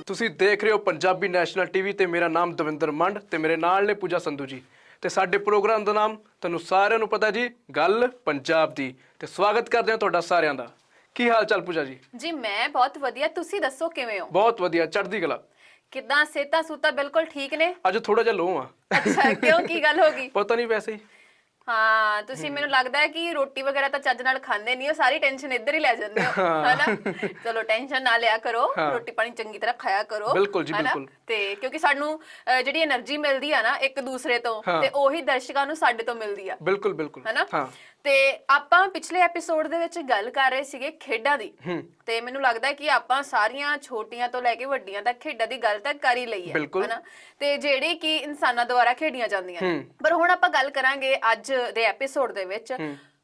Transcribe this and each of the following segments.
ਤੁਸੀਂ ਦੇਖ ਰਹੇ ਹੋ ਪੰਜਾਬੀ ਨੈਸ਼ਨਲ ਟੀਵੀ ਤੇ ਮੇਰਾ ਨਾਮ ਦਵਿੰਦਰ ਮੰਡ ਤੇ ਮੇਰੇ ਨਾਲ ਨੇ ਪੂਜਾ ਸੰਧੂ ਜੀ ਤੇ ਸਾਡੇ ਪ੍ਰੋਗਰਾਮ ਦਾ ਨਾਮ ਤੁਹਾਨੂੰ ਸਾਰਿਆਂ ਨੂੰ ਪਤਾ ਜੀ ਗੱਲ ਪੰਜਾਬ ਦੀ ਤੇ ਸਵਾਗਤ ਕਰਦੇ ਹਾਂ ਤੁਹਾਡਾ ਸਾਰਿਆਂ ਦਾ। ਕੀ ਹਾਲ ਚਾਲ ਪੂਜਾ ਜੀ? ਜੀ ਮੈਂ ਬਹੁਤ ਵਧੀਆ, ਤੁਸੀਂ ਦੱਸੋ ਕਿਵੇਂ ਹੋ? ਬਹੁਤ ਵਧੀਆ, ਚੜ੍ਹਦੀ ਕਲਾ। ਕਿੱਦਾਂ ਸਿਹਤਾਂ ਸੂਤਾਂ ਬਿਲਕੁਲ ਠੀਕ ਨੇ? ਅੱਜ ਥੋੜਾ ਜਿਹਾ ਲੋ ਆ। ਅੱਛਾ, ਕਿਉਂ, ਕੀ ਗੱਲ ਹੋ ਗਈ? ਪਤਾ ਨਹੀਂ, ਵੈਸੇ ਹੀ। ਹਾਂ, ਤੁਸੀਂ ਮੈਨੂੰ ਲੱਗਦਾ ਹੈ ਕਿ ਰੋਟੀ ਵਗੈਰਾ ਤਾਂ ਚੱਜ ਨਾਲ ਖਾਂਦੇ ਨਹੀਂ ਹੋ, ਸਾਰੀ ਟੈਨਸ਼ਨ ਇੱਧਰ ਹੀ ਲੈ ਜਾਂਦੇ ਹੋ, ਹੈਨਾ? ਚਲੋ ਟੈਨਸ਼ਨ ਨਾ ਲਿਆ ਕਰੋ, ਰੋਟੀ ਪਾਣੀ ਚੰਗੀ ਤਰ੍ਹਾਂ ਖਾਇਆ ਕਰੋ। ਬਿਲਕੁਲ ਜੀ, ਬਿਲਕੁਲ। ਤੇ ਕਿਉਂਕਿ ਸਾਨੂੰ ਜਿਹੜੀ એનર્ਜੀ ਮਿਲਦੀ ਆ ਨਾ ਇੱਕ ਦੂਸਰੇ ਤੋਂ, ਤੇ ਉਹੀ ਦਰਸ਼ਕਾਂ ਨੂੰ ਸਾਡੇ ਤੋਂ ਮਿਲਦੀ ਆ। ਬਿਲਕੁਲ ਬਿਲਕੁਲ, ਹੈਨਾ? ਹਾਂ। ਤੇ ਆਪਾਂ ਪਿਛਲੇ ਐਪੀਸੋਡ ਦੇ ਵਿੱਚ ਗੱਲ ਕਰ ਰਹੇ ਸੀਗੇ ਖੇਡਾਂ ਦੀ, ਤੇ ਮੈਨੂੰ ਲੱਗਦਾ ਕਿ ਆਪਾਂ ਸਾਰੀਆਂ ਛੋਟੀਆਂ ਤੋਂ ਲੈ ਕੇ ਵੱਡੀਆਂ ਤੱਕ ਖੇਡਾਂ ਦੀ ਗੱਲ ਤਾਂ ਕਰ ਹੀ ਲਈ ਹੈ, ਹੈਨਾ? ਤੇ ਜਿਹੜੇ ਕਿ ਇਨਸਾਨਾਂ ਦੁਆਰਾ ਖੇਡੀਆਂ ਜਾਂਦੀਆਂ ਨੇ। ਪਰ ਹੁਣ ਆਪਾਂ ਗੱਲ ਕਰਾਂਗੇ ਅੱਜ ਦੇ ਐਪੀਸੋਡ ਦੇ ਵਿੱਚ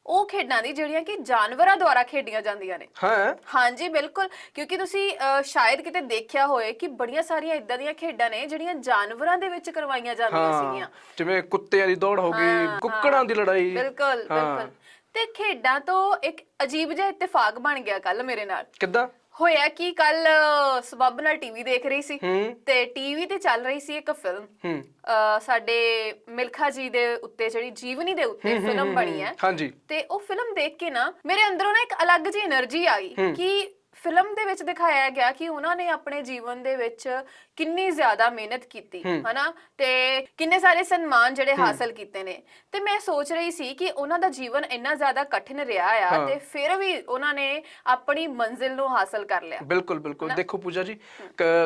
ਉਹ ਖੇਡਾਂ ਦੀ ਜਿਹੜੀਆਂ ਕਿ ਜਾਨਵਰਾਂ ਦੁਆਰਾ ਖੇਡੀਆਂ ਜਾਂਦੀਆਂ ਨੇ। ਹਾਂਜੀ ਬਿਲਕੁਲ, ਕਿਉਂਕਿ ਤੁਸੀਂ ਸ਼ਾਇਦ ਕਿਤੇ ਦੇਖਿਆ ਹੋਏ ਕਿ ਬੜੀਆਂ ਸਾਰੀਆਂ ਇਦਾਂ ਦੀਆਂ ਖੇਡਾਂ ਨੇ ਜਿਹੜੀਆਂ ਜਾਨਵਰਾਂ ਦੇ ਵਿੱਚ ਕਰਵਾਈਆਂ ਜਾਂਦੀਆਂ ਸੀਗੀਆਂ, ਜਿਵੇਂ ਕੁੱਤਿਆਂ ਦੀ ਦੌੜ ਹੋ ਗਈ, ਕੁੱਕੜਾਂ ਦੀ ਲੜਾਈ। ਬਿਲਕੁਲ ਬਿਲਕੁਲ। ਤੇ ਖੇਡਾਂ ਤੋਂ ਇੱਕ ਅਜੀਬ ਜਿਹਾ ਇਤਫਾਕ ਬਣ ਗਿਆ ਕੱਲ ਮੇਰੇ ਨਾਲ। ਕਿੱਦਾਂ ਹੋਇਆ ਕਿ ਕੱਲ ਸਬੱਬ ਨਾਲ ਟੀਵੀ ਦੇਖ ਰਹੀ ਸੀ ਤੇ ਟੀਵੀ ਤੇ ਚੱਲ ਰਹੀ ਸੀ ਇੱਕ ਫਿਲਮ, ਸਾਡੇ ਮਿਲਖਾ ਜੀ ਦੇ ਉੱਤੇ, ਜਿਹੜੀ ਜੀਵਨੀ ਦੇ ਉੱਤੇ ਫਿਲਮ ਬਣੀ ਹੈ। ਹਾਂਜੀ। ਤੇ ਉਹ ਫਿਲਮ ਦੇਖ ਕੇ ਨਾ ਮੇਰੇ ਅੰਦਰੋਂ ਨਾ ਇੱਕ ਅਲੱਗ ਜਿਹੀ એનર્ਜੀ ਆਈ ਕਿ ਫਿਲਮ ਦੇ ਵਿੱਚ ਦਿਖਾਇਆ ਗਿਆ ਕਿ ਉਹਨਾਂ ਨੇ ਆਪਣੇ ਜੀਵਨ ਦੇ ਵਿੱਚ ਕਿੰਨੀ ਜ਼ਿਆਦਾ ਮਿਹਨਤ ਕੀਤੀ, ਹਨਾ, ਤੇ ਕਿੰਨੇ ਸਾਰੇ ਸਨਮਾਨ ਜਿਹੜੇ ਹਾਸਲ ਕੀਤੇ ਨੇ। ਤੇ ਮੈਂ ਸੋਚ ਰਹੀ ਸੀ ਕਿ ਉਹਨਾਂ ਦਾ ਜੀਵਨ ਇੰਨਾ ਜ਼ਿਆਦਾ ਕਠਿਨ ਰਿਹਾ ਆ ਤੇ ਫਿਰ ਵੀ ਉਹਨਾਂ ਨੇ ਆਪਣੀ ਮੰਜ਼ਿਲ ਨੂੰ ਹਾਸਲ ਕਰ ਲਿਆ। ਬਿਲਕੁਲ ਬਿਲਕੁਲ। ਦੇਖੋ ਪੂਜਾ ਜੀ,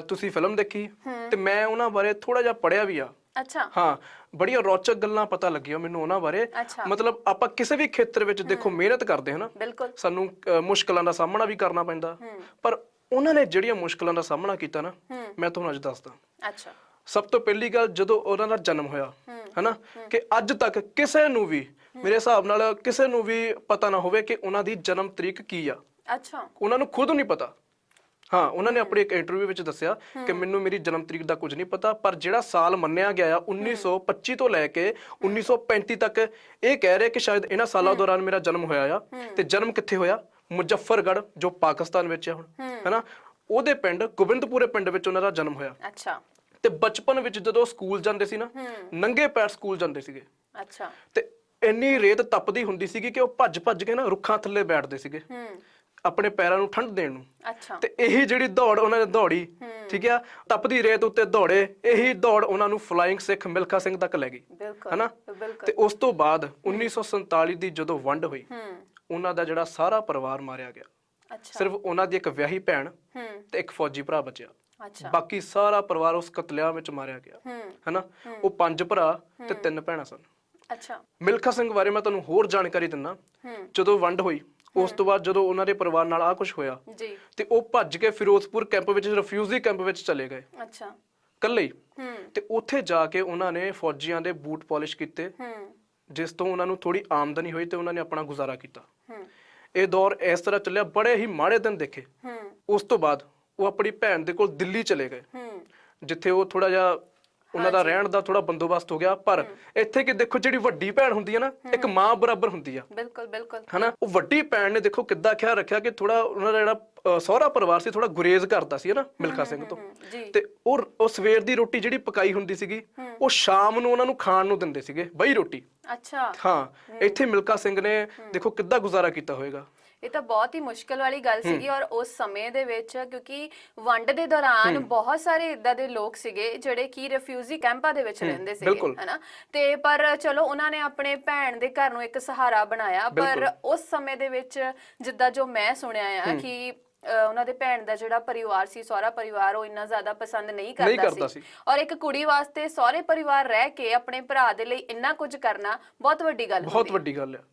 ਤੁਸੀਂ ਫਿਲਮ ਦੇਖੀ ਤੇ ਮੈਂ ਉਹਨਾਂ ਬਾਰੇ ਥੋੜਾ ਜਿਹਾ ਪੜਿਆ ਵੀ ਆ। ਅੱਛਾ। ਹਾਂ, ਬੜੀਆਂ ਰੌਚਕ ਗੱਲਾਂ ਪਤਾ ਲੱਗੀਆਂ ਮੈਨੂੰ ਉਹਨਾਂ ਬਾਰੇ। ਮਤਲਬ ਆਪਾਂ ਕਿਸੇ ਵੀ ਖੇਤਰ ਵਿੱਚ ਦੇਖੋ ਮਿਹਨਤ ਕਰਦੇ ਹਾਂ ਨਾ, ਸਾਨੂੰ ਮੁਸ਼ਕਲਾਂ ਦਾ ਸਾਹਮਣਾ ਵੀ ਕਰਨਾ ਪੈਂਦਾ, ਪਰ ਉਹਨਾਂ ਨੇ ਜਿਹੜੀਆਂ ਮੁਸ਼ਕਲਾਂ ਦਾ ਸਾਹਮਣਾ ਕੀਤਾ ਨਾ, ਮੈਂ ਤੁਹਾਨੂੰ ਅੱਜ ਦੱਸਦਾ। ਅੱਛਾ। ਸਭ ਤੋਂ ਪਹਿਲੀ ਗੱਲ, ਜਦੋਂ ਉਹਨਾਂ ਦਾ ਜਨਮ ਹੋਇਆ, ਹਨਾ, ਕਿ ਅੱਜ ਤੱਕ ਕਿਸੇ ਨੂੰ ਵੀ, ਮੇਰੇ ਹਿਸਾਬ ਨਾਲ ਕਿਸੇ ਨੂੰ ਵੀ ਪਤਾ ਨਾ ਹੋਵੇ ਕਿ ਉਹਨਾਂ ਦੀ ਜਨਮ ਤਰੀਕ ਕੀ ਆ। ਅੱਛਾ। ਉਹਨਾਂ ਨੂੰ ਖੁਦ ਨਹੀਂ ਪਤਾ। ਹਾਂ, ਉਹਨਾਂ ਨੇ ਆਪਣੀ ਇੱਕ ਇੰਟਰਵਿਊ ਵਿੱਚ ਦੱਸਿਆ ਕਿ ਮੈਨੂੰ ਮੇਰੀ ਜਨਮ ਤਰੀਕ ਦਾ ਕੁਝ ਨਹੀਂ ਪਤਾ, ਪਰ ਜਿਹੜਾ ਸਾਲ ਮੰਨਿਆ ਗਿਆ ਆ 1925 ਤੋਂ ਲੈ ਕੇ 1935 ਤੱਕ, ਇਹ ਕਹਿ ਰਹੇ ਕਿ ਸ਼ਾਇਦ ਇਹਨਾਂ ਸਾਲਾਂ ਦੌਰਾਨ ਮੇਰਾ ਜਨਮ ਹੋਇਆ ਆ। ਤੇ ਜਨਮ ਕਿੱਥੇ ਹੋਇਆ? ਮੁਜ਼ੱਫਰਗੜ੍ਹ, ਜੋ ਪਾਕਿਸਤਾਨ ਵਿੱਚ ਹੈ ਹੁਣ, ਹੈਨਾ, ਉਹਦੇ ਪਿੰਡ ਗੋਬਿੰਦਪੁਰੇ ਪਿੰਡ ਵਿੱਚ ਉਹਨਾਂ ਦਾ ਜਨਮ ਹੋਇਆ। ਅੱਛਾ। ਤੇ ਬਚਪਨ ਵਿੱਚ ਜਦੋਂ ਸਕੂਲ ਜਾਂਦੇ ਸੀ ਨਾ, ਨੰਗੇ ਪੈਰ ਸਕੂਲ ਜਾਂਦੇ ਸੀਗੇ। ਅੱਛਾ। ਤੇ ਇੰਨੀ ਰੇਤ ਤਪਦੀ ਹੁੰਦੀ ਸੀਗੀ ਕਿ ਉਹ ਭੱਜ ਭੱਜ ਕੇ ਨਾ ਰੁੱਖਾਂ ਥੱਲੇ ਬੈਠਦੇ ਸੀਗੇ ਆਪਣੇ ਪੈਰਾਂ ਨੂੰ ਠੰਡ ਦੇਣ ਨੂੰ। ਤੇ ਇਹੀ ਜਿਹੜੀ ਦੌੜ ਉਹਨਾਂ ਨੇ ਦੌੜੀ, ਠੀਕ ਆ, ਤਪਦੀ ਰੇਤ ਉੱਤੇ ਦੌੜੇ, ਇਹੀ ਦੌੜ ਉਹਨਾਂ ਨੂੰ ਫਲਾਈਂਗ ਸਿੱਖ ਮਿਲਖਾ ਸਿੰਘ ਤੱਕ ਲੈ ਗਈ, ਹਨਾ। ਤੇ ਉਸ ਤੋਂ ਬਾਅਦ 1947 ਦੀ ਜਦੋਂ ਵੰਡ ਹੋਈ, ਉਹਨਾਂ ਦਾ ਜਿਹੜਾ ਸਾਰਾ ਪਰਿਵਾਰ ਮਾਰਿਆ ਗਿਆ। ਸਿਰਫ ਉਹਨਾਂ ਦੀ ਇੱਕ ਵਿਆਹੀ ਭੈਣ ਤੇ ਇੱਕ ਫੌਜੀ ਭਰਾ ਬਚਿਆ। ਬਾਕੀ ਸਾਰਾ ਪਰਿਵਾਰ ਉਸ ਕਤਲੇਆਮ ਵਿੱਚ ਮਾਰਿਆ ਗਿਆ, ਹਨਾ। ਉਹ 5 ਭਰਾ ਤੇ 3 ਭੈਣਾਂ ਸਨ। ਮਿਲਖਾ ਸਿੰਘ ਬਾਰੇ ਮੈਂ ਤੁਹਾਨੂੰ ਹੋਰ ਜਾਣਕਾਰੀ ਦਿੰਦਾ। ਜਦੋਂ ਵੰਡ ਹੋਈ, ਉਸ ਤੋਂ ਬਾਅਦ ਜਦੋਂ ਉਹਨਾਂ ਦੇ ਪਰਿਵਾਰ ਨਾਲ ਆਹ ਕੁਛ ਹੋਇਆ, ਤੇ ਉਹ ਭੱਜ ਕੇ ਫਿਰੋਜ਼ਪੁਰ ਕੈਂਪ ਵਿੱਚ, ਰਿਫਿਊਜੀ ਕੈਂਪ ਵਿੱਚ ਚਲੇ ਗਏ, ਇਕੱਲੇ ਹੀ। ਤੇ ਉੱਥੇ ਜਾ ਕੇ ਉਹਨਾਂ ਨੇ ਫੌਜੀਆਂ ਦੇ ਬੂਟ ਪਾਲਿਸ਼ ਕੀਤੇ, ਜਿਸ ਤੋਂ ਉਹਨਾਂ ਨੂੰ ਥੋੜੀ ਆਮਦਨੀ ਹੋਈ ਤੇ ਉਹਨਾਂ ਨੇ ਆਪਣਾ ਗੁਜ਼ਾਰਾ ਕੀਤਾ। ਇਹ ਦੌਰ ਇਸ ਤਰ੍ਹਾਂ ਚੱਲਿਆ, ਬੜੇ ਹੀ ਮਾੜੇ ਦਿਨ ਦੇਖੇ। ਉਸ ਤੋਂ ਬਾਅਦ ਉਹ ਆਪਣੀ ਭੈਣ ਦੇ ਕੋਲ ਦਿੱਲੀ ਚਲੇ ਗਏ, ਜਿੱਥੇ ਉਹ ਥੋੜਾ ਜਿਹਾ ਉਹਨਾਂ ਦਾ ਰਹਿਣ ਦਾ ਥੋੜਾ ਬੰਦੋਬਸਤ ਹੋ ਗਿਆ। ਪਰ ਇੱਥੇ ਕਿ ਦੇਖੋ, ਜਿਹੜੀ ਵੱਡੀ ਭੈਣ ਹੁੰਦੀ ਹੈ ਨਾ, ਇੱਕ ਮਾਂ ਬਰਾਬਰ ਹੁੰਦੀ ਆ। ਬਿਲਕੁਲ ਬਿਲਕੁਲ, ਹਨਾ। ਉਹ ਵੱਡੀ ਭੈਣ ਨੇ ਦੇਖੋ ਕਿੱਦਾਂ ਖਿਆਲ ਰੱਖਿਆ ਕਿ ਥੋੜਾ ਉਹਨਾਂ ਦਾ ਜਿਹੜਾ ਸਹੁਰਾ ਪਰਿਵਾਰ ਸੀ ਥੋੜਾ ਗੁਰੇਜ਼ ਕਰਦਾ ਸੀ, ਹਨਾ, ਮਿਲਖਾ ਸਿੰਘ ਤੋਂ। ਤੇ ਉਹ ਸਵੇਰ ਦੀ ਰੋਟੀ ਜਿਹੜੀ ਪਕਾਈ ਹੁੰਦੀ ਸੀਗੀ, ਉਹ ਸ਼ਾਮ ਨੂੰ ਉਹਨਾਂ ਨੂੰ ਖਾਣ ਨੂੰ ਦਿੰਦੇ ਸੀਗੇ, ਬਈ ਰੋਟੀ। ਅੱਛਾ। ਹਾਂ, ਇੱਥੇ ਮਿਲਖਾ ਸਿੰਘ ਨੇ ਦੇਖੋ ਕਿੱਦਾਂ ਗੁਜ਼ਾਰਾ ਕੀਤਾ ਹੋਏਗਾ। ਇਹ ਤਾਂ ਬਹੁਤ ਹੀ ਮੁਸ਼ਕਲ ਵਾਲੀ ਗੱਲ ਸੀਗੀ। ਔਰ ਉਸ ਸਮੇਂ ਦੇ ਵਿੱਚ, ਕਿਉਂਕਿ ਵੰਡ ਦੇ ਦੌਰਾਨ ਬਹੁਤ ਸਾਰੇ ਇਦਾਂ ਦੇ ਲੋਕ ਸੀਗੇ ਜਿਹੜੇ ਕਿ ਰਿਫਿਊਜੀ ਕੈਂਪਾਂ ਦੇ ਵਿੱਚ ਰਹਿੰਦੇ ਸੀਗੇ, ਹਨਾ। ਤੇ ਪਰ ਚਲੋ ਉਹਨਾਂ ਨੇ ਆਪਣੇ ਭੈਣ ਦੇ ਘਰ ਨੂੰ ਇੱਕ ਸਹਾਰਾ ਬਣਾਇਆ। ਪਰ ਉਸ ਸਮੇਂ ਦੇ ਵਿੱਚ, ਜਿੱਦਾਂ ਜੋ ਮੈਂ ਸੁਣਿਆ ਆ, ਕਿ ਉਹਨਾਂ ਦੇ ਭੈਣ ਦਾ ਜਿਹੜਾ ਪਰਿਵਾਰ ਸੀ, ਸਹੁਰਾ ਪਰਿਵਾਰ, ਉਹ ਇੰਨਾ ਜ਼ਿਆਦਾ ਪਸੰਦ ਨਹੀਂ ਕਰਦਾ ਸੀ। ਔਰ ਇੱਕ ਕੁੜੀ ਵਾਸਤੇ ਸਹੁਰੇ ਪਰਿਵਾਰ ਰਹਿ ਕੇ ਆਪਣੇ ਭਰਾ ਦੇ ਲਈ ਇੰਨਾ ਕੁਝ ਕਰਨਾ ਬਹੁਤ ਵੱਡੀ ਗੱਲ, ਬਹੁਤ ਵੱਡੀ ਗੱਲ ਆ।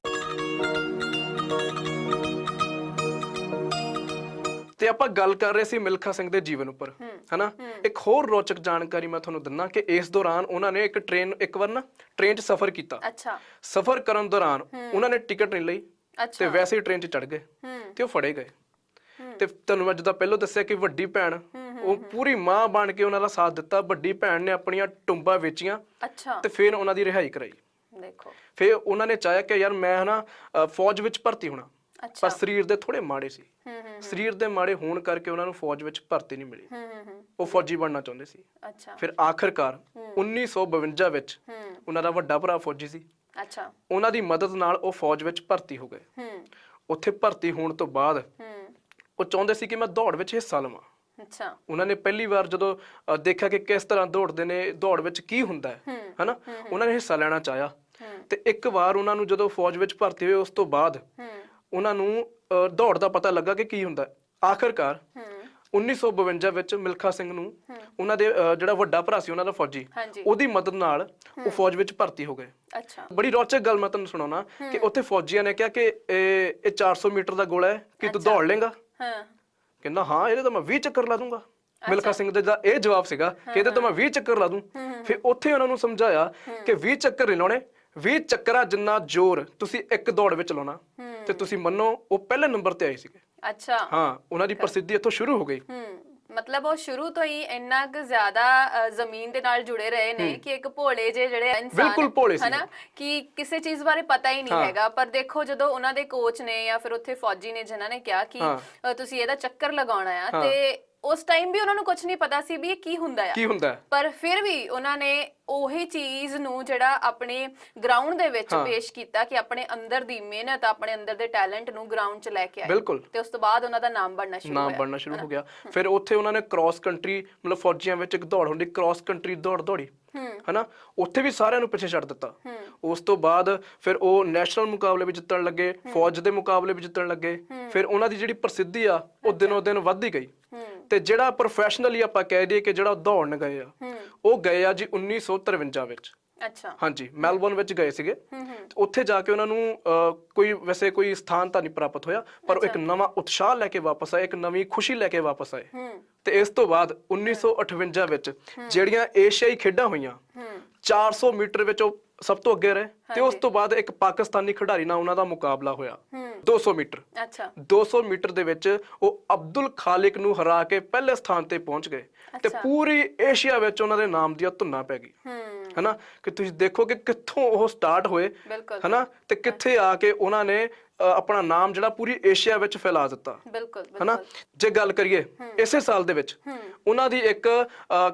ਤੇ ਆਪਾਂ ਗੱਲ ਕਰ ਰਹੇ ਸੀ ਮਿਲਖਾ ਸਿੰਘ ਦੇ ਜੀਵਨ ਉੱਪਰ, ਹਨਾ। ਇੱਕ ਹੋਰ ਰੌਚਕ ਜਾਣਕਾਰੀ ਮੈਂ ਤੁਹਾਨੂੰ ਦਿੰਦਾ ਕਿ ਇਸ ਦੌਰਾਨ ਉਹਨਾਂ ਨੇ ਇੱਕ ਵਾਰ ਨਾ ਟ੍ਰੇਨ 'ਚ ਸਫ਼ਰ ਕੀਤਾ। ਸਫ਼ਰ ਕਰਨ ਦੌਰਾਨ ਉਹਨਾਂ ਨੇ ਟਿਕਟ ਨਹੀਂ ਲਈ ਤੇ ਵੈਸੇ ਹੀ ਟ੍ਰੇਨ 'ਚ ਚੜ੍ਹ ਗਏ ਤੇ ਉਹ ਫੜੇ ਗਏ। ਤੇ ਤੁਹਾਨੂੰ ਮੈਂ ਜਿੱਦਾਂ ਪਹਿਲਾਂ ਦੱਸਿਆ ਕਿ ਵੱਡੀ ਭੈਣ, ਉਹ ਪੂਰੀ ਮਾਂ ਬਣ ਕੇ ਉਹਨਾਂ ਦਾ ਸਾਥ ਦਿੱਤਾ। ਵੱਡੀ ਭੈਣ ਨੇ ਆਪਣੀਆਂ ਟੁੰਬਾਂ ਵੇਚੀਆਂ ਤੇ ਫਿਰ ਉਹਨਾਂ ਦੀ ਰਿਹਾਈ ਕਰਾਈ। ਫਿਰ ਉਹਨਾਂ ਨੇ ਚਾਹਿਆ ਕਿ ਯਾਰ ਮੈਂ ਨਾ ਫੌਜ ਵਿੱਚ ਭਰਤੀ ਹੋਣਾ, ਪਰ ਸਰੀਰ ਦੇ ਥੋੜੇ ਮਾੜੇ ਸੀ। ਸਰੀਰ ਦੇ ਮਾੜੇ ਹੋਣ ਕਰਕੇ ਉਹਨਾਂ ਨੂੰ ਫੌਜ ਵਿੱਚ ਭਰਤੀ ਨਹੀਂ ਮਿਲੀ। ਉਹ ਫੌਜੀ ਬਣਨਾ ਚਾਹੁੰਦੇ ਸੀ। ਫਿਰ ਆਖਰਕਾਰ 1952 ਵਿੱਚ ਉਹਨਾਂ ਦਾ ਵੱਡਾ ਭਰਾ ਫੌਜੀ ਸੀ। ਉਹਨਾਂ ਦੀ ਮਦਦ ਨਾਲ ਉਹ ਫੌਜ ਵਿੱਚ ਭਰਤੀ ਹੋ ਗਏ। ਉੱਥੇ ਭਰਤੀ ਹੋਣ ਤੋਂ ਬਾਅਦ ਉਹ ਚਾਹੁੰਦੇ ਸੀ ਕਿ ਮੈਂ ਦੌੜ ਵਿੱਚ ਹਿੱਸਾ ਲਵਾਂ। ਉਹਨਾਂ ਨੇ ਪਹਿਲੀ ਵਾਰ ਜਦੋਂ ਦੇਖਿਆ ਕਿ ਕਿਸ ਤਰ੍ਹਾਂ ਦੌੜਦੇ ਨੇ, ਦੌੜ ਵਿੱਚ ਕੀ ਹੁੰਦਾ ਹੈ ਹਨਾ, ਉਹਨਾਂ ਨੇ ਹਿੱਸਾ ਲੈਣਾ ਚਾਹਿਆ। ਤੇ ਇੱਕ ਵਾਰ ਉਹਨਾਂ ਨੂੰ ਜਦੋਂ ਫੌਜ ਵਿੱਚ ਭਰਤੀ ਹੋਏ ਉਸ ਤੋਂ ਬਾਅਦ ਉਹਨਾਂ ਨੂੰ ਦੌੜ ਦਾ ਪਤਾ ਲੱਗਾ ਕਿ ਕੀ ਹੁੰਦਾ। ਆਖਰਕਾਰ 1952 ਵਿੱਚ ਮਿਲਖਾ ਸਿੰਘ ਨੂੰ ਉਹਨਾਂ ਦੇ ਜਿਹੜਾ ਵੱਡਾ ਭਰਾ ਸੀ ਉਹਨਾਂ ਦਾ ਫੌਜੀ, ਉਹਦੀ ਮਦਦ ਨਾਲ ਉਹ ਫੌਜ ਵਿੱਚ ਭਰਤੀ ਹੋ ਗਏ। ਬੜੀ ਰੌਚਕ ਗੱਲ ਮੈਂ ਤੁਹਾਨੂੰ ਸੁਣਾਉਣਾ ਕਿ ਉੱਥੇ ਫੌਜੀਆਂ ਨੇ ਕਿਹਾ ਕਿ ਇਹ 400 ਮੀਟਰ ਦਾ ਗੋਲਾ ਹੈ, ਕਿ ਤੂੰ ਦੌੜ ਲੇਗਾ? ਕਹਿੰਦਾ ਹਾਂ, ਇਹਦੇ ਤਾਂ ਮੈਂ 20 ਚੱਕਰ ਲਾ ਦੂੰਗਾ। ਮਿਲਖਾ ਸਿੰਘ ਦਾ ਇਹ ਜਵਾਬ ਸੀਗਾ ਕਿ ਇਹਦੇ ਤਾਂ ਮੈਂ 20 ਚੱਕਰ ਲਾ ਦੂੰ। ਫਿਰ ਉੱਥੇ ਉਹਨਾਂ ਨੂੰ ਸਮਝਾਇਆ ਕਿ 20 ਚੱਕਰ ਨਹੀਂ ਲਾਉਣੇ, 20 ਚੱਕਰਾਂ ਜਿੰਨਾ ਜ਼ੋਰ ਤੁਸੀਂ ਇੱਕ ਦੌੜ ਵਿੱਚ ਲਾਉਣਾ। ਤੇ ਤੁਸੀਂ ਮੰਨੋ ਉਹ ਪਹਿਲੇ ਨੰਬਰ ਤੇ ਆਏ ਸੀਗੇ। ਹਾਂ, ਉਹਨਾਂ ਦੀ ਪ੍ਰਸਿੱਧੀ ਇੱਥੋਂ ਸ਼ੁਰੂ ਹੋ ਗਈ। ਮਤਲਬ ਉਹ ਸ਼ੁਰੂ ਤੋਂ ਹੀ ਇੰਨਾ ਕੁ ਜ਼ਿਆਦਾ ਜ਼ਮੀਨ ਦੇ ਨਾਲ ਜੁੜੇ ਰਹੇ ਨੇ ਕਿ ਇੱਕ ਭੋਲੇ ਜਿਹੇ ਜਿਹੜੇ ਇਨਸਾਨ ਹਨਾ, ਕਿ ਕਿਸੇ ਚੀਜ਼ ਬਾਰੇ ਪਤਾ ਹੀ ਨਹੀਂ ਹੈਗਾ। ਪਰ ਦੇਖੋ ਜਦੋਂ ਉਹਨਾਂ ਦੇ ਕੋਚ ਨੇ ਜਾਂ ਫਿਰ ਉੱਥੇ ਫੌਜੀ ਨੇ ਜਿਨ੍ਹਾਂ ਨੇ ਕਿਹਾ ਕਿ ਤੁਸੀਂ ਇਹਦਾ ਚੱਕਰ ਲਗਾਉਣਾ ਆ, ਤੇ ਉਸ ਟਾਈਮ ਵੀ ਉਹਨਾਂ ਨੂੰ ਕੁਝ ਨਹੀਂ ਪਤਾ ਸੀ ਵੀ ਇਹ ਕੀ ਹੁੰਦਾ ਆ, ਪਰ ਫਿਰ ਵੀ ਉਹਨਾਂ ਨੇ ਉਹੀ ਚੀਜ਼ ਨੂੰ ਜਿਹੜਾ ਆਪਣੇ ਗਰਾਊਂਡ ਦੇ ਵਿੱਚ ਪੇਸ਼ ਕੀਤਾ ਕਿ ਆਪਣੇ ਅੰਦਰ ਦੀ ਮਿਹਨਤ, ਆਪਣੇ ਅੰਦਰ ਦੇ ਟੈਲੈਂਟ ਨੂੰ ਗਰਾਊਂਡ 'ਚ ਲੈ ਕੇ ਆਏ। ਤੇ ਉਸ ਤੋਂ ਬਾਅਦ ਉਹਨਾਂ ਦਾ ਨਾਮ ਬਣਨਾ ਸ਼ੁਰੂ ਹੋ ਗਿਆ। ਫਿਰ ਉੱਥੇ ਉਹਨਾਂ ਨੇ ਕ੍ਰਾਸ ਕੰਟਰੀ, ਮਤਲਬ ਫੌਜੀਆਂ ਵਿੱਚ ਇੱਕ ਦੌੜ ਹੁੰਦੀ, ਕ੍ਰਾਸ ਕੰਟਰੀ ਦੌੜ ਦੌੜੀ ਹਨਾ, ਉੱਥੇ ਵੀ ਸਾਰਿਆਂ ਨੂੰ ਪਿੱਛੇ ਛੱਡ ਦਿੱਤਾ। ਉਸ ਤੋਂ ਬਾਅਦ ਫਿਰ ਉਹ ਨੈਸ਼ਨਲ ਮੁਕਾਬਲੇ ਵੀ ਜਿੱਤਣ ਲੱਗੇ, ਫੌਜ ਦੇ ਮੁਕਾਬਲੇ ਵੀ ਜਿੱਤਣ ਲੱਗੇ। ਫਿਰ ਉਹਨਾਂ ਦੀ ਜਿਹੜੀ ਪ੍ਰਸਿੱਧੀ ਆ ਉਹ ਦਿਨੋਂ ਦਿਨ ਵੱਧਦੀ ਗਈ। ਤੇ ਜਿਹੜਾ ਪ੍ਰੋਫੈਸ਼ਨਲੀ ਆਪਾਂ ਕਹਿ ਦਈਏ ਕਿ ਜਿਹੜਾ ਦੌੜਨ ਗਏ ਆ, ਉਹ ਗਏ ਆ ਜੀ 1953 ਵਿੱਚ। ਹਾਂਜੀ, ਮੈਲਬੌਰਨ ਵਿੱਚ ਗਏ ਸੀਗੇ। ਉੱਥੇ ਜਾ ਕੇ ਉਹਨਾਂ ਨੂੰ ਕੋਈ ਸਥਾਨ ਤਾਂ ਨਹੀਂ ਪ੍ਰਾਪਤ ਹੋਇਆ, ਪਰ ਉਹ ਇੱਕ ਨਵਾਂ ਉਤਸ਼ਾਹ ਲੈ ਕੇ ਵਾਪਸ ਆਏ, ਇੱਕ ਨਵੀਂ ਖੁਸ਼ੀ ਲੈ ਕੇ ਵਾਪਸ ਆਏ। ਤੇ ਇਸ ਤੋਂ ਬਾਅਦ 1958 ਵਿੱਚ ਜਿਹੜੀਆਂ ਏਸ਼ੀਆਈ ਖੇਡਾਂ ਹੋਈਆਂ, 400 ਮੀਟਰ ਵਿੱਚ ਉਹ ਸਭ ਤੋਂ ਅੱਗੇ ਰਹੇ। ਤੇ ਉਸ ਤੋਂ ਬਾਅਦ ਇੱਕ ਪਾਕਿਸਤਾਨੀ ਖਿਡਾਰੀ ਨਾਲ ਉਹਨਾਂ ਦਾ ਮੁਕਾਬਲਾ ਹੋਇਆ 200 ਮੀਟਰ। 200 ਮੀਟਰ ਦੇ ਵਿੱਚ ਉਹ ਅਬਦੁਲ ਖਾਲਿਕ ਨੂੰ ਹਰਾ ਕੇ ਪਹਿਲੇ ਸਥਾਨ ਤੇ ਪਹੁੰਚ ਗਏ। ਤੇ ਪੂਰੀ ਏਸ਼ੀਆ ਵਿੱਚ ਉਹਨਾਂ ਦੇ ਨਾਮ ਦੀਆਂ ਧੁਨਾਂ ਪੈ ਗਈ ਹਨਾ, ਕਿ ਤੁਸੀਂ ਦੇਖੋ ਕਿ ਕਿੱਥੋਂ ਉਹ ਸਟਾਰਟ ਹੋਏ ਹਨਾ, ਤੇ ਕਿੱਥੇ ਆ ਕੇ ਉਹਨਾਂ ਨੇ ਆਪਣਾ ਨਾਮ ਜਿਹੜਾ ਪੂਰੀ ਏਸ਼ੀਆ ਵਿੱਚ ਫੈਲਾ ਦਿੱਤਾ ਹਨਾ। ਜੇ ਗੱਲ ਕਰੀਏ ਇਸੇ ਸਾਲ ਦੇ ਵਿੱਚ ਉਹਨਾਂ ਦੀ ਇੱਕ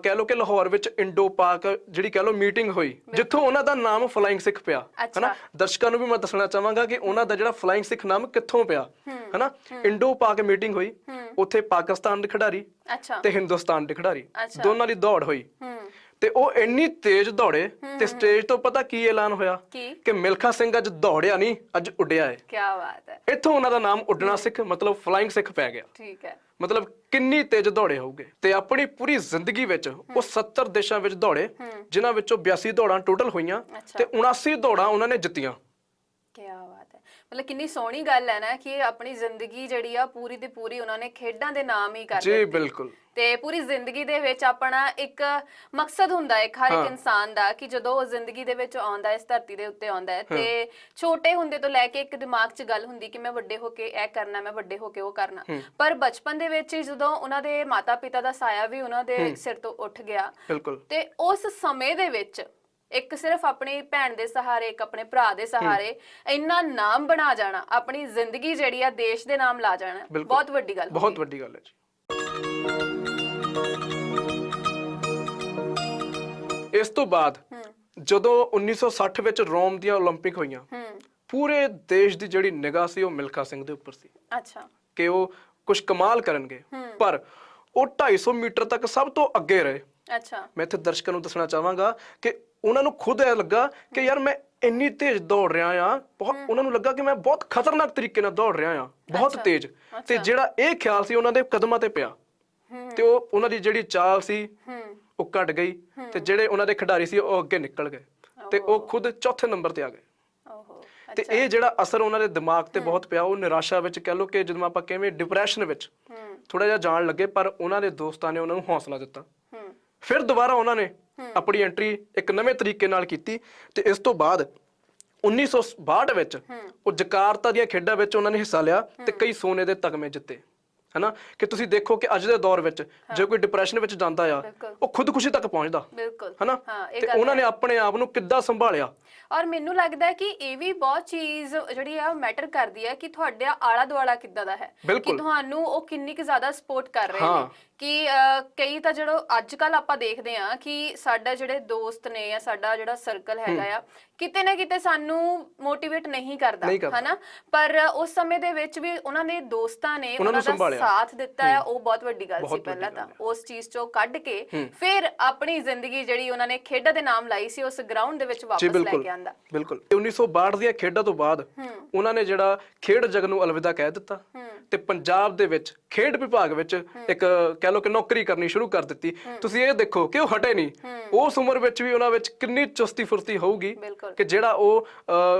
ਕਹਿ ਲੋ ਕਿ ਲਾਹੌਰ ਵਿੱਚ ਇੰਡੋ ਪਾਕ ਜਿਹੜੀ ਕਹਿ ਲੋ ਮੀਟਿੰਗ ਹੋਈ, ਜਿੱਥੋਂ ਉਹਨਾਂ ਦਾ ਨਾਮ ਫਲਾਈਂਗ ਸਿੱਖ ਪਿਆ ਹਨਾ। ਦਰਸ਼ਕਾਂ ਨੂੰ ਵੀ ਮੈਂ ਦੱਸਣਾ ਚਾਹਾਂਗਾ ਕਿ ਉਹਨਾਂ ਦਾ ਜਿਹੜਾ ਫਲਾਈਂਗ ਸਿੱਖ ਨਾਮ ਕਿੱਥੋਂ ਪਿਆ ਹਨਾ। ਇੰਡੋ ਪਾਕ ਮੀਟਿੰਗ ਹੋਈ, ਉੱਥੇ ਪਾਕਿਸਤਾਨ ਦੇ ਖਿਡਾਰੀ ਤੇ ਹਿੰਦੁਸਤਾਨ ਦੇ ਖਿਡਾਰੀ ਦੋਨਾਂ ਦੀ ਦੌੜ ਹੋਈ। ਤੇ ਉਹ ਇੰਨੀ ਤੇਜ਼ ਦੌੜੇ ਤੇ ਸਟੇਜ ਤੋਂ ਪਤਾ ਕੀ ਐਲਾਨ ਹੋਇਆ ਕਿ ਮਿਲਖਾ ਸਿੰਘ ਅੱਜ ਦੌੜਿਆ ਨਹੀਂ, ਅੱਜ ਉੱਡਿਆ ਹੈ। ਕੀ ਬਾਤ ਹੈ। ਇੱਥੋਂ ਉਹਨਾਂ ਦਾ ਨਾਮ ਉੱਡਣਾ ਸਿੱਖ ਮਤਲਬ ਫਲਾਈਂਗ ਸਿੱਖ ਪੈ ਗਿਆ। ਠੀਕ ਹੈ। ਮਤਲਬ ਕਿੰਨੀ ਤੇਜ਼ ਦੌੜੇ ਹੋਊਗੇ। ਤੇ ਆਪਣੀ ਪੂਰੀ ਜ਼ਿੰਦਗੀ ਵਿੱਚ ਉਹ 70 ਦੇਸ਼ਾਂ ਵਿੱਚ ਦੌੜੇ, ਜਿਨ੍ਹਾਂ ਵਿੱਚੋਂ 82 ਦੌੜਾਂ ਟੋਟਲ ਹੋਈਆਂ ਤੇ 79 ਦੌੜਾਂ ਉਹਨਾਂ ਨੇ ਜਿੱਤੀਆਂ। ਕੀ ਬਾਤ ਹੈ। ਮਤਲਬ ਕਿੰਨੀ ਸੋਹਣੀ ਗੱਲ ਹੈ ਨਾ ਕਿ ਆਪਣੀ ਜ਼ਿੰਦਗੀ ਜਿਹੜੀ ਆ ਪੂਰੀ ਦੀ ਪੂਰੀ ਉਹਨਾਂ ਨੇ ਖੇਡਾਂ ਦੇ ਨਾਮ ਹੀ ਕਰ ਦਿੱਤੀ। ਜੀ ਬਿਲਕੁਲ। ਤੇ ਪੂਰੀ ਜ਼ਿੰਦਗੀ ਦੇ ਵਿੱਚ ਆਪਣਾ ਇੱਕ ਮਕਸਦ ਹੁੰਦਾ ਹੈ ਹਰ ਇੱਕ ਇਨਸਾਨ ਦਾ, ਕਿ ਜਦੋਂ ਉਹ ਜ਼ਿੰਦਗੀ ਦੇ ਵਿੱਚ ਆਉਂਦਾ, ਇਸ ਧਰਤੀ ਦੇ ਉੱਤੇ ਆਉਂਦਾ ਹੈ, ਤੇ ਛੋਟੇ ਹੁੰਦੇ ਤੋਂ ਲੈ ਕੇ ਇੱਕ ਦਿਮਾਗ 'ਚ ਗੱਲ ਹੁੰਦੀ ਕਿ ਮੈਂ ਵੱਡੇ ਹੋ ਕੇ ਇਹ ਕਰਨਾ, ਮੈਂ ਵੱਡੇ ਹੋ ਕੇ ਉਹ ਕਰਨਾ। ਪਰ ਬਚਪਨ ਦੇ ਵਿੱਚ ਜਦੋਂ ਉਹਨਾਂ ਦੇ ਮਾਤਾ ਪਿਤਾ ਦਾ ਸਾਇਆ ਵੀ ਉਹਨਾਂ ਦੇ ਸਿਰ ਤੋਂ ਉੱਠ ਗਿਆ, ਤੇ ਉਸ ਸਮੇਂ ਦੇ ਵਿੱਚ ਇੱਕ ਸਿਰਫ ਆਪਣੀ ਭੈਣ ਦੇ ਸਹਾਰੇ, ਇੱਕ ਆਪਣੇ ਭਰਾ ਦੇ ਸਹਾਰੇ ਇੰਨਾ ਨਾਮ ਬਣਾ ਜਾਣਾ, ਆਪਣੀ ਜ਼ਿੰਦਗੀ ਜਿਹੜੀ ਆ ਦੇਸ਼ ਦੇ ਨਾਮ ਲਾ ਜਾਣਾ, ਬਹੁਤ ਵੱਡੀ ਗੱਲ, ਬਹੁਤ ਵੱਡੀ ਗੱਲ ਹੈ ਜੀ। ਇਸ ਤੋਂ ਬਾਅਦ ਜਦੋਂ 1960 ਵਿੱਚ ਰੋਮ ਦੀਆਂ ਓਲੰਪਿਕ ਹੋਈਆਂ, ਪੂਰੇ ਦੇਸ਼ ਦੀ ਜਿਹੜੀ ਨਿਗਾਹ ਸੀ ਉਹ ਮਿਲਖਾ ਸਿੰਘ ਦੇ ਉੱਪਰ ਸੀ ਕਿ ਉਹ ਕੁਝ ਕਮਾਲ ਕਰਨਗੇ। ਪਰ ਉਹ 250 ਮੀਟਰ ਤੱਕ ਸਭ ਤੋਂ ਅੱਗੇ ਰਹੇ। ਮੈਂ ਇੱਥੇ ਦਰਸ਼ਕਾਂ ਨੂੰ ਦੱਸਣਾ ਚਾਹਾਂਗਾ ਕਿ ਉਹਨਾਂ ਨੂੰ ਖੁਦ ਇਹ ਲੱਗਾ ਕਿ ਯਾਰ ਮੈਂ ਇੰਨੀ ਤੇਜ਼ ਦੌੜ ਰਿਹਾ ਆ, ਉਹਨਾਂ ਨੂੰ ਲੱਗਾ ਕਿ ਮੈਂ ਬਹੁਤ ਖਤਰਨਾਕ ਤਰੀਕੇ ਨਾਲ ਦੌੜ ਰਿਹਾ ਆ, ਬਹੁਤ ਤੇਜ਼। ਤੇ ਜਿਹੜਾ ਇਹ ਖਿਆਲ ਸੀ ਉਹਨਾਂ ਦੇ ਕਦਮਾਂ ਤੇ ਪਿਆ, ਤੇ ਉਹ ਉਹਨਾਂ ਦੀ ਜਿਹੜੀ ਚਾਲ ਸੀ ਉਹ ਘਟ ਗਈ, ਤੇ ਜਿਹੜੇ ਉਹਨਾਂ ਦੇ ਖਿਡਾਰੀ ਸੀ ਉਹ ਅੱਗੇ ਨਿਕਲ ਗਏ, ਤੇ ਉਹ ਖੁਦ ਚੌਥੇ ਨੰਬਰ ਤੇ ਆ ਗਏ। ਤੇ ਇਹ ਜਿਹੜਾ ਅਸਰ ਉਹਨਾਂ ਦੇ ਦਿਮਾਗ ਤੇ ਬਹੁਤ ਪਿਆ, ਉਹ ਨਿਰਾਸ਼ਾ ਵਿੱਚ ਕਹਿ ਲੋ ਕਿ ਜਦੋਂ ਆਪਾਂ ਕਿਵੇਂ ਡਿਪਰੈਸ਼ਨ ਵਿੱਚ ਥੋੜਾ ਜਿਹਾ ਜਾਣ ਲੱਗੇ, ਪਰ ਉਹਨਾਂ ਦੇ ਦੋਸਤਾਂ ਨੇ ਉਹਨਾਂ ਨੂੰ ਹੌਸਲਾ ਦਿੱਤਾ। ਫਿਰ ਦੁਬਾਰਾ ਉਹਨਾਂ ਨੇ ਆਪਣੀ ਐਂਟਰੀ ਇੱਕ ਨਵੇਂ ਤਰੀਕੇ ਨਾਲ ਕੀਤੀ। ਤੇ ਇਸ ਤੋਂ ਬਾਅਦ 1962 ਵਿੱਚ ਉਹ ਜਕਾਰਤਾ ਦੀਆਂ ਖੇਡਾਂ ਵਿੱਚ ਉਹਨਾਂ ਨੇ ਹਿੱਸਾ ਲਿਆ ਤੇ ਕਈ ਸੋਨੇ ਦੇ ਤਗਮੇ ਜਿੱਤੇ। ਹਨਾ ਕਿ ਤੁਸੀਂ ਦੇਖੋ ਕਿ ਅੱਜ ਦੇ ਦੌਰ ਵਿੱਚ ਜੇ ਕੋਈ ਡਿਪਰੈਸ਼ਨ ਵਿੱਚ ਜਾਂਦਾ ਆ ਉਹ ਖੁਦਕੁਸ਼ੀ ਤੱਕ ਪਹੁੰਚਦਾ ਹਨਾ ਤੇ ਉਹਨਾਂ ਨੇ ਆਪਣੇ ਆਪ ਨੂੰ ਕਿੱਦਾਂ ਸੰਭਾਲਿਆ। ਔਰ ਮੈਨੂੰ ਲੱਗਦਾ ਹੈ ਕਿ ਇਹ ਵੀ ਬਹੁਤ ਚੀਜ਼ ਜਿਹੜੀ ਆ ਮੈਟਰ ਕਰਦੀ ਹੈ ਕਿ ਤੁਹਾਡਾ ਆਲਾ ਦੁਆਲਾ ਕਿੱਦਾਂ ਦਾ ਹੈ, ਕਿ ਤੁਹਾਨੂੰ ਉਹ ਕਿੰਨੀ ਕੁ ਜ਼ਿਆਦਾ ਸਪੋਰਟ ਕਰ ਰਹੇ ਨੇ। ਕਿ ਕਈ ਤਾਂ ਜਿਹੜਾ ਅੱਜ ਕੱਲ ਆਪਾਂ ਦੇਖਦੇ ਆ ਕਿ ਸਾਡਾ ਜਿਹੜੇ ਦੋਸਤ ਨੇ ਜਾਂ ਸਾਡਾ ਜਿਹੜਾ ਸਰਕਲ ਹੈਗਾ ਆ ਕਿਤੇ ਨਾ ਕਿਤੇ ਸਾਨੂੰ ਮੋਟੀਵੇਟ ਨਹੀਂ ਕਰਦਾ ਹਨਾ, ਪਰ ਉਸ ਸਮੇਂ ਦੇ ਵਿੱਚ ਵੀ ਉਹਨਾਂ ਦੇ ਦੋਸਤਾਂ ਨੇ ਉਹਨਾਂ ਦਾ ਸਾਥ ਦਿੱਤਾ ਹੈ, ਉਹ ਬਹੁਤ ਵੱਡੀ ਗੱਲ ਸੀ। ਪਹਿਲਾਂ ਤਾਂ ਉਸ ਚੀਜ਼ ਚੋਂ ਕੱਢ ਕੇ ਫਿਰ ਆਪਣੀ ਜ਼ਿੰਦਗੀ ਜਿਹੜੀ ਉਹਨਾਂ ਨੇ ਖੇਡਾਂ ਦੇ ਨਾਮ ਲਾਈ ਸੀ ਉਸ ਗਰਾਊਂਡ ਦੇ ਵਿੱਚ ਵਾਪਸ ਲੈ ਕੇ ਆਂਦਾ। ਬਿਲਕੁਲ 1962 ਦੀਆਂ ਖੇਡਾਂ ਤੋਂ ਬਾਅਦ ਉਹਨਾਂ ਨੇ ਜਿਹੜਾ ਖੇਡ ਜਗਤ ਨੂੰ ਅਲਵਿਦਾ ਕਹਿ ਦਿੱਤਾ ਤੇ ਪੰਜਾਬ ਦੇ ਵਿੱਚ ਖੇਡ ਵਿਭਾਗ ਵਿੱਚ ਇੱਕ ਕਹਿ ਲਓ ਕਿ ਨੌਕਰੀ ਕਰਨੀ ਸ਼ੁਰੂ ਕਰ ਦਿੱਤੀ। ਤੁਸੀਂ ਇਹ ਦੇਖੋ ਕਿ ਉਹ ਹਟੇ ਨਹੀਂ, ਉਸ ਉਮਰ ਵਿੱਚ ਵੀ ਉਹਨਾਂ ਵਿੱਚ ਕਿੰਨੀ ਚੁਸਤੀ ਫੁਰਤੀ ਹੋਊਗੀ ਕਿ ਜਿਹੜਾ ਉਹ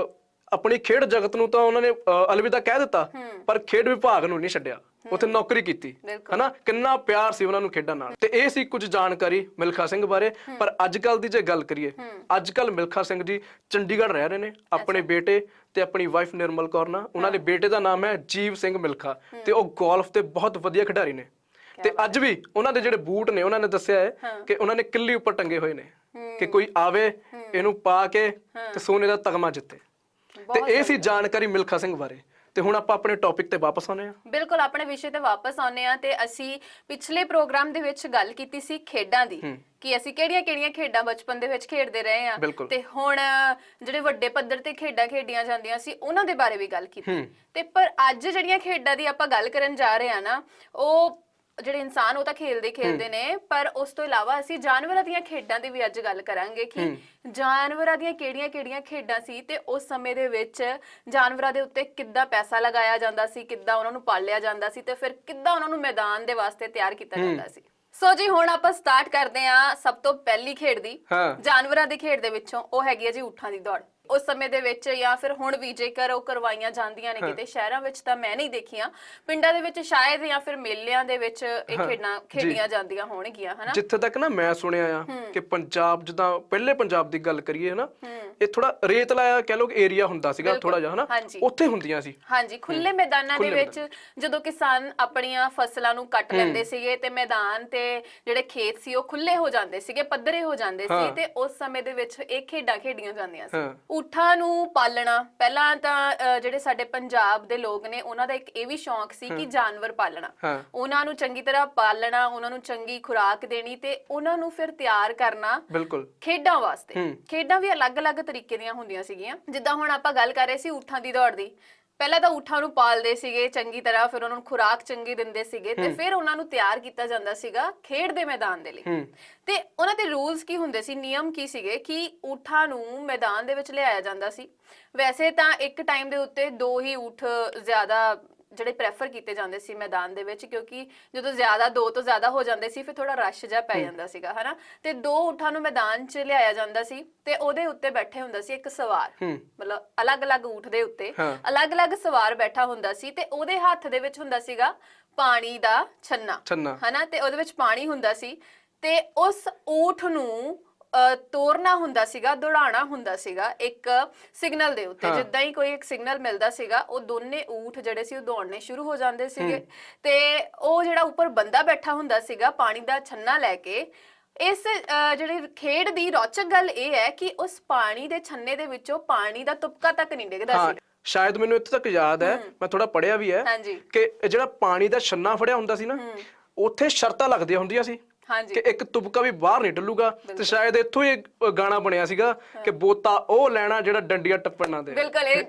ਆਪਣੀ ਖੇਡ ਜਗਤ ਨੂੰ ਤਾਂ ਉਹਨਾਂ ਨੇ ਅਲਵਿਦਾ ਕਹਿ ਦਿੱਤਾ ਪਰ ਖੇਡ ਵਿਭਾਗ ਨੂੰ ਨਹੀਂ ਛੱਡਿਆ, ਉੱਥੇ ਨੌਕਰੀ ਕੀਤੀ ਹਨਾ। ਕਿੰਨਾ ਪਿਆਰ ਸੀ ਉਹਨਾਂ ਨੂੰ ਖੇਡਾਂ ਨਾਲ। ਤੇ ਇਹ ਸੀ ਕੁਝ ਜਾਣਕਾਰੀ ਮਿਲਖਾ ਸਿੰਘ ਬਾਰੇ। ਪਰ ਅੱਜ ਕੱਲ ਦੀ ਜੇ ਗੱਲ ਕਰੀਏ, ਅੱਜ ਕੱਲ ਮਿਲਖਾ ਸਿੰਘ ਜੀ ਚੰਡੀਗੜ੍ਹ ਰਹਿ ਰਹੇ ਨੇ ਆਪਣੇ ਬੇਟੇ ਤੇ ਆਪਣੀ ਵਾਈਫ ਨਿਰਮਲ ਕੌਰ ਨਾਲ। ਉਹਨਾਂ ਦੇ ਬੇਟੇ ਦਾ ਨਾਮ ਹੈ ਜੀਵ ਸਿੰਘ ਮਿਲਖਾ ਤੇ ਉਹ ਗੋਲਫ ਦੇ ਬਹੁਤ ਵਧੀਆ ਖਿਡਾਰੀ ਨੇ। ਤੇ ਅੱਜ ਵੀ ਉਹਨਾਂ ਦੇ ਜਿਹੜੇ ਬੂਟ ਨੇ ਉਹਨਾਂ ਨੇ ਦੱਸਿਆ ਹੈ ਕਿ ਉਹਨਾਂ ਨੇ ਕਿੱਲੀ ਉੱਪਰ ਟੰਗੇ ਹੋਏ ਨੇ ਕਿ ਕੋਈ ਆਵੇ ਇਹਨੂੰ ਪਾ ਕੇ ਤੇ ਸੋਨੇ ਦਾ ਤਗਮਾ ਜਿੱਤੇ। ਤੇ ਇਹ ਸੀ ਜਾਣਕਾਰੀ ਮਿਲਖਾ ਸਿੰਘ ਬਾਰੇ। ਤੇ ਹੁਣ ਆਪਾਂ ਆਪਣੇ ਟੌਪਿਕ ਤੇ ਵਾਪਸ ਆਉਂਦੇ ਆ। ਬਿਲਕੁਲ ਆਪਣੇ ਵਿਸ਼ੇ ਤੇ ਵਾਪਸ ਆਉਂਦੇ ਆ। ਤੇ ਅਸੀਂ ਪਿਛਲੇ ਪ੍ਰੋਗਰਾਮ ਦੇ ਵਿੱਚ ਗੱਲ ਕੀਤੀ ਸੀ ਖੇਡਾਂ ਦੀ, ਕਿ ਅਸੀਂ ਕਿਹੜੀਆਂ ਖੇਡਾਂ ਬਚਪਨ ਦੇ ਵਿੱਚ ਖੇਡਦੇ ਰਹੇ ਆ ਤੇ ਹੁਣ ਜਿਹੜੇ ਵੱਡੇ ਪੱਧਰ ਤੇ ਖੇਡਾਂ ਖੇਡੀਆਂ ਜਾਂਦੀਆਂ ਸੀ ਉਹਨਾਂ ਦੇ ਬਾਰੇ ਵੀ ਗੱਲ ਕੀਤੀ। ਤੇ ਪਰ ਅੱਜ ਜਿਹੜੀਆਂ ਖੇਡਾਂ ਦੀ ਆਪਾਂ ਗੱਲ ਕਰਨ ਜਾ ਰਹੇ ਆ ਨਾ, ਉਹ ਜਿਹੜੇ ਇਨਸਾਨ ਉਹ ਤਾਂ ਖੇਡਦੇ ਨੇ, ਪਰ ਉਸ ਤੋਂ ਇਲਾਵਾ ਅਸੀਂ ਜਾਨਵਰਾਂ ਦੀਆਂ ਖੇਡਾਂ ਦੀ ਵੀ ਅੱਜ ਗੱਲ ਕਰਾਂਗੇ ਕਿ ਜਾਨਵਰਾਂ ਦੀਆਂ ਕਿਹੜੀਆਂ ਖੇਡਾਂ ਸੀ ਤੇ ਉਸ ਸਮੇਂ ਦੇ ਵਿੱਚ ਜਾਨਵਰਾਂ ਦੇ ਉੱਤੇ ਕਿੱਦਾਂ ਪੈਸਾ ਲਗਾਇਆ ਜਾਂਦਾ ਸੀ, ਕਿੱਦਾਂ ਉਹਨਾਂ ਨੂੰ ਪਾਲਿਆ ਜਾਂਦਾ ਸੀ ਤੇ ਫਿਰ ਕਿੱਦਾਂ ਉਹਨਾਂ ਨੂੰ ਮੈਦਾਨ ਦੇ ਵਾਸਤੇ ਤਿਆਰ ਕੀਤਾ ਜਾਂਦਾ ਸੀ। ਸੋ ਜੀ ਹੁਣ ਆਪਾਂ ਸਟਾਰਟ ਕਰਦੇ ਆ ਸਭ ਤੋਂ ਪਹਿਲੀ ਖੇਡ ਦੀ, ਜਾਨਵਰਾਂ ਦੀ ਖੇਡ ਦੇ ਵਿੱਚੋਂ। ਉਹ ਹੈਗੀ ਹੈ ਜੀ ਊਠਾਂ ਦੀ ਦੌੜ। ਉਸ ਸਮੇਂ ਦੇ ਵਿੱਚ ਜਾਂ ਫਿਰ ਹੁਣ ਵੀ ਜੇਕਰ ਉਹ ਕਰਵਾਈਆਂ ਜਾਂਦੀਆਂ ਨੇ ਕਿਤੇ, ਸ਼ਹਿਰਾਂ ਵਿੱਚ ਤਾਂ ਮੈਂ ਨਹੀਂ ਦੇਖੀਆਂ, ਪਿੰਡਾਂ ਦੇ ਵਿੱਚ ਸ਼ਾਇਦ ਜਾਂ ਫਿਰ ਮੇਲਿਆਂ ਦੇ ਵਿੱਚ ਇਹ ਖੇਡਾਂ ਖੇਡੀਆਂ ਜਾਂਦੀਆਂ ਹੋਣਗੀਆਂ ਹਨਾ। ਜਿੱਥੇ ਤੱਕ ਨਾ ਮੈਂ ਸੁਣਿਆ ਆ ਕਿ ਪੰਜਾਬ, ਜਿੱਦਾਂ ਪਹਿਲੇ ਪੰਜਾਬ ਦੀ ਗੱਲ ਕਰੀਏ ਹਨਾ, ਇਹ ਥੋੜਾ ਰੇਤਲਾ ਕਹਿ ਲੋ ਏਰੀਆ ਹੁੰਦਾ ਸੀਗਾ ਥੋੜਾ ਜਿਹਾ ਹਨਾ, ਉੱਥੇ ਹੁੰਦੀਆਂ ਸੀ। ਹਾਂਜੀ, ਖੁੱਲੇ ਮੈਦਾਨਾਂ ਦੇ ਵਿੱਚ ਜਦੋਂ ਕਿਸਾਨ ਆਪਣੀਆਂ ਫਸਲਾਂ ਨੂੰ ਕੱਟ ਲੈਂਦੇ ਸੀਗੇ ਤੇ ਮੈਦਾਨ ਤੇ ਜਿਹੜੇ ਖੇਤ ਸੀ ਉਹ ਖੁੱਲੇ ਹੋ ਜਾਂਦੇ ਸੀਗੇ, ਪੱਧਰੇ ਹੋ ਜਾਂਦੇ ਸੀ ਤੇ ਉਸ ਸਮੇਂ ਦੇ ਵਿੱਚ ਇਹ ਖੇਡਾਂ ਖੇਡੀਆਂ ਜਾਂਦੀਆਂ ਸੀ। ਊਠਾਂ ਨੂੰ ਪਾਲਣਾ, ਪਹਿਲਾਂ ਤਾਂ ਜਿਹੜੇ ਸਾਡੇ ਪੰਜਾਬ ਦੇ ਲੋਕ ਨੇ ਉਹਨਾਂ ਦਾ ਇੱਕ ਇਹ ਵੀ ਸ਼ੌਂਕ ਸੀ ਕਿ ਜਾਨਵਰ ਪਾਲਣਾ, ਉਹਨਾਂ ਨੂੰ ਚੰਗੀ ਤਰ੍ਹਾਂ ਪਾਲਣਾ, ਉਹਨਾਂ ਨੂੰ ਚੰਗੀ ਖੁਰਾਕ ਦੇਣੀ ਤੇ ਉਹਨਾਂ ਨੂੰ ਫਿਰ ਤਿਆਰ ਕਰਨਾ ਖੇਡਾਂ ਵਾਸਤੇ। ਖੇਡਾਂ ਵੀ ਅਲੱਗ-ਅਲੱਗ ਤਰੀਕੇ ਦੀਆਂ ਹੁੰਦੀਆਂ ਸੀਗੀਆਂ। ਜਿੱਦਾਂ ਹੁਣ ਆਪਾਂ ਗੱਲ ਕਰ ਰਹੇ ਸੀ ਊਠਾਂ ਦੀ ਦੌੜ ਦੀ, ਪਹਿਲਾਂ ਤਾਂ ਊਠਾਂ ਨੂੰ ਪਾਲਦੇ ਸੀਗੇ ਚੰਗੀ ਤਰ੍ਹਾਂ, ਫਿਰ ਉਹਨਾਂ ਨੂੰ ਖੁਰਾਕ ਚੰਗੀ ਦਿੰਦੇ ਸੀਗੇ ਤੇ ਫਿਰ ਉਹਨਾਂ ਨੂੰ ਤਿਆਰ ਕੀਤਾ ਜਾਂਦਾ ਸੀਗਾ ਖੇਡ ਦੇ ਮੈਦਾਨ ਦੇ ਲਈ। ਤੇ ਉਹਨਾਂ ਦੇ ਰੂਲਸ ਕੀ ਹੁੰਦੇ ਸੀ, ਨਿਯਮ ਕੀ ਸੀਗੇ ਕਿ ਊਠਾਂ ਨੂੰ ਮੈਦਾਨ ਦੇ ਵਿੱਚ ਲਿਆਇਆ ਜਾਂਦਾ ਸੀ। ਵੈਸੇ ਤਾਂ ਇੱਕ ਟਾਈਮ ਦੇ ਉੱਤੇ 2 ਹੀ ਊਠ ਜ਼ਿਆਦਾ ਜਿਹੜੇ ਪ੍ਰੈਫਰ ਕੀਤੇ ਜਾਂਦੇ ਸੀ ਮੈਦਾਨ ਦੇ ਵਿੱਚ, ਕਿਉਂਕਿ ਜਦੋਂ 2 ਤੋਂ ਜ਼ਿਆਦਾ ਹੋ ਜਾਂਦੇ ਸੀ ਫਿਰ ਥੋੜਾ ਰਸ਼ ਜਿਹਾ ਪੈ ਜਾਂਦਾ ਸੀਗਾ ਹਨਾ। ਤੇ 2 ਊਠਾਂ ਨੂੰ ਮੈਦਾਨ 'ਚ ਲਿਆਇਆ ਜਾਂਦਾ ਸੀ ਤੇ ਉਹਦੇ ਉੱਤੇ ਬੈਠੇ ਹੁੰਦਾ ਸੀ ਇੱਕ ਸਵਾਰ, ਮਤਲਬ ਅਲੱਗ-ਅਲੱਗ ਊਠ ਦੇ ਉੱਤੇ ਅਲੱਗ-ਅਲੱਗ ਸਵਾਰ ਬੈਠਾ ਹੁੰਦਾ ਸੀ ਤੇ ਉਹਦੇ ਹੱਥ ਦੇ ਵਿੱਚ ਹੁੰਦਾ ਸੀਗਾ ਪਾਣੀ ਦਾ ਛੰਨਾ ਹਨਾ, ਤੇ ਉਹਦੇ ਵਿੱਚ ਪਾਣੀ ਹੁੰਦਾ ਸੀ ਤੇ ਉਸ ਊਠ ਨੂੰ ਤੋਰਨਾ ਹੁੰਦਾ ਸੀਗਾ, ਦੌੜਾਉਣਾ ਹੁੰਦਾ ਸੀਗਾ ਇੱਕ ਸਿਗਨਲ ਦੇ ਉੱਤੇ। ਜਿੱਦਾਂ ਹੀ ਕੋਈ ਇੱਕ ਸਿਗਨਲ ਮਿਲਦਾ ਸੀਗਾ ਉਹ ਦੋਨੇ ਊਠ ਜਿਹੜੇ ਸੀ ਉਹ ਦੌੜਨੇ ਸ਼ੁਰੂ ਹੋ ਜਾਂਦੇ ਸੀਗੇ ਤੇ ਉਹ ਜਿਹੜਾ ਉੱਪਰ ਬੰਦਾ ਬੈਠਾ ਹੁੰਦਾ ਸੀਗਾ ਪਾਣੀ ਦਾ ਛੰਨਾ ਲੈ ਕੇ। ਇਸ ਜਿਹੜੀ ਖੇਡ ਦੀ ਰੌਚਕ ਗੱਲ ਇਹ ਹੈ ਕਿ ਉਸ ਪਾਣੀ ਦੇ ਛੰਨੇ ਦੇ ਵਿੱਚੋਂ ਪਾਣੀ ਦਾ ਤੁਪਕਾ ਤੱਕ ਨਹੀਂ ਡਿੱਗਦਾ ਸੀ। ਸ਼ਾਇਦ ਮੈਨੂੰ ਇੱਥੇ ਤੱਕ ਯਾਦ ਹੈ, ਮੈਂ ਥੋੜਾ ਪੜਿਆ ਵੀ ਹੈ ਕਿ ਜਿਹੜਾ ਪਾਣੀ ਦਾ ਛੰਨਾ ਫੜਿਆ ਹੁੰਦਾ ਸੀ ਨਾ, ਉੱਥੇ ਸ਼ਰਤਾਂ ਲੱਗਦੀਆਂ ਹੁੰਦੀਆਂ ਸੀ ਕਿ ਇੱਕ ਤੁਪਕਾ ਵੀ ਬਾਹਰ ਨਹੀਂ ਡੁੱਲੂਗਾ। ਤੇ ਸ਼ਾਇਦ ਇੱਥੋਂ ਹੀ ਗਾਣਾ ਬਣਿਆ ਸੀਗਾ ਕਿ ਬੋਤਾ ਉਹ ਲੈਣਾ ਜਿਹੜਾ ਡੰਡੀਆਂ ਟੱਪਣ ਨਾ ਦੇ,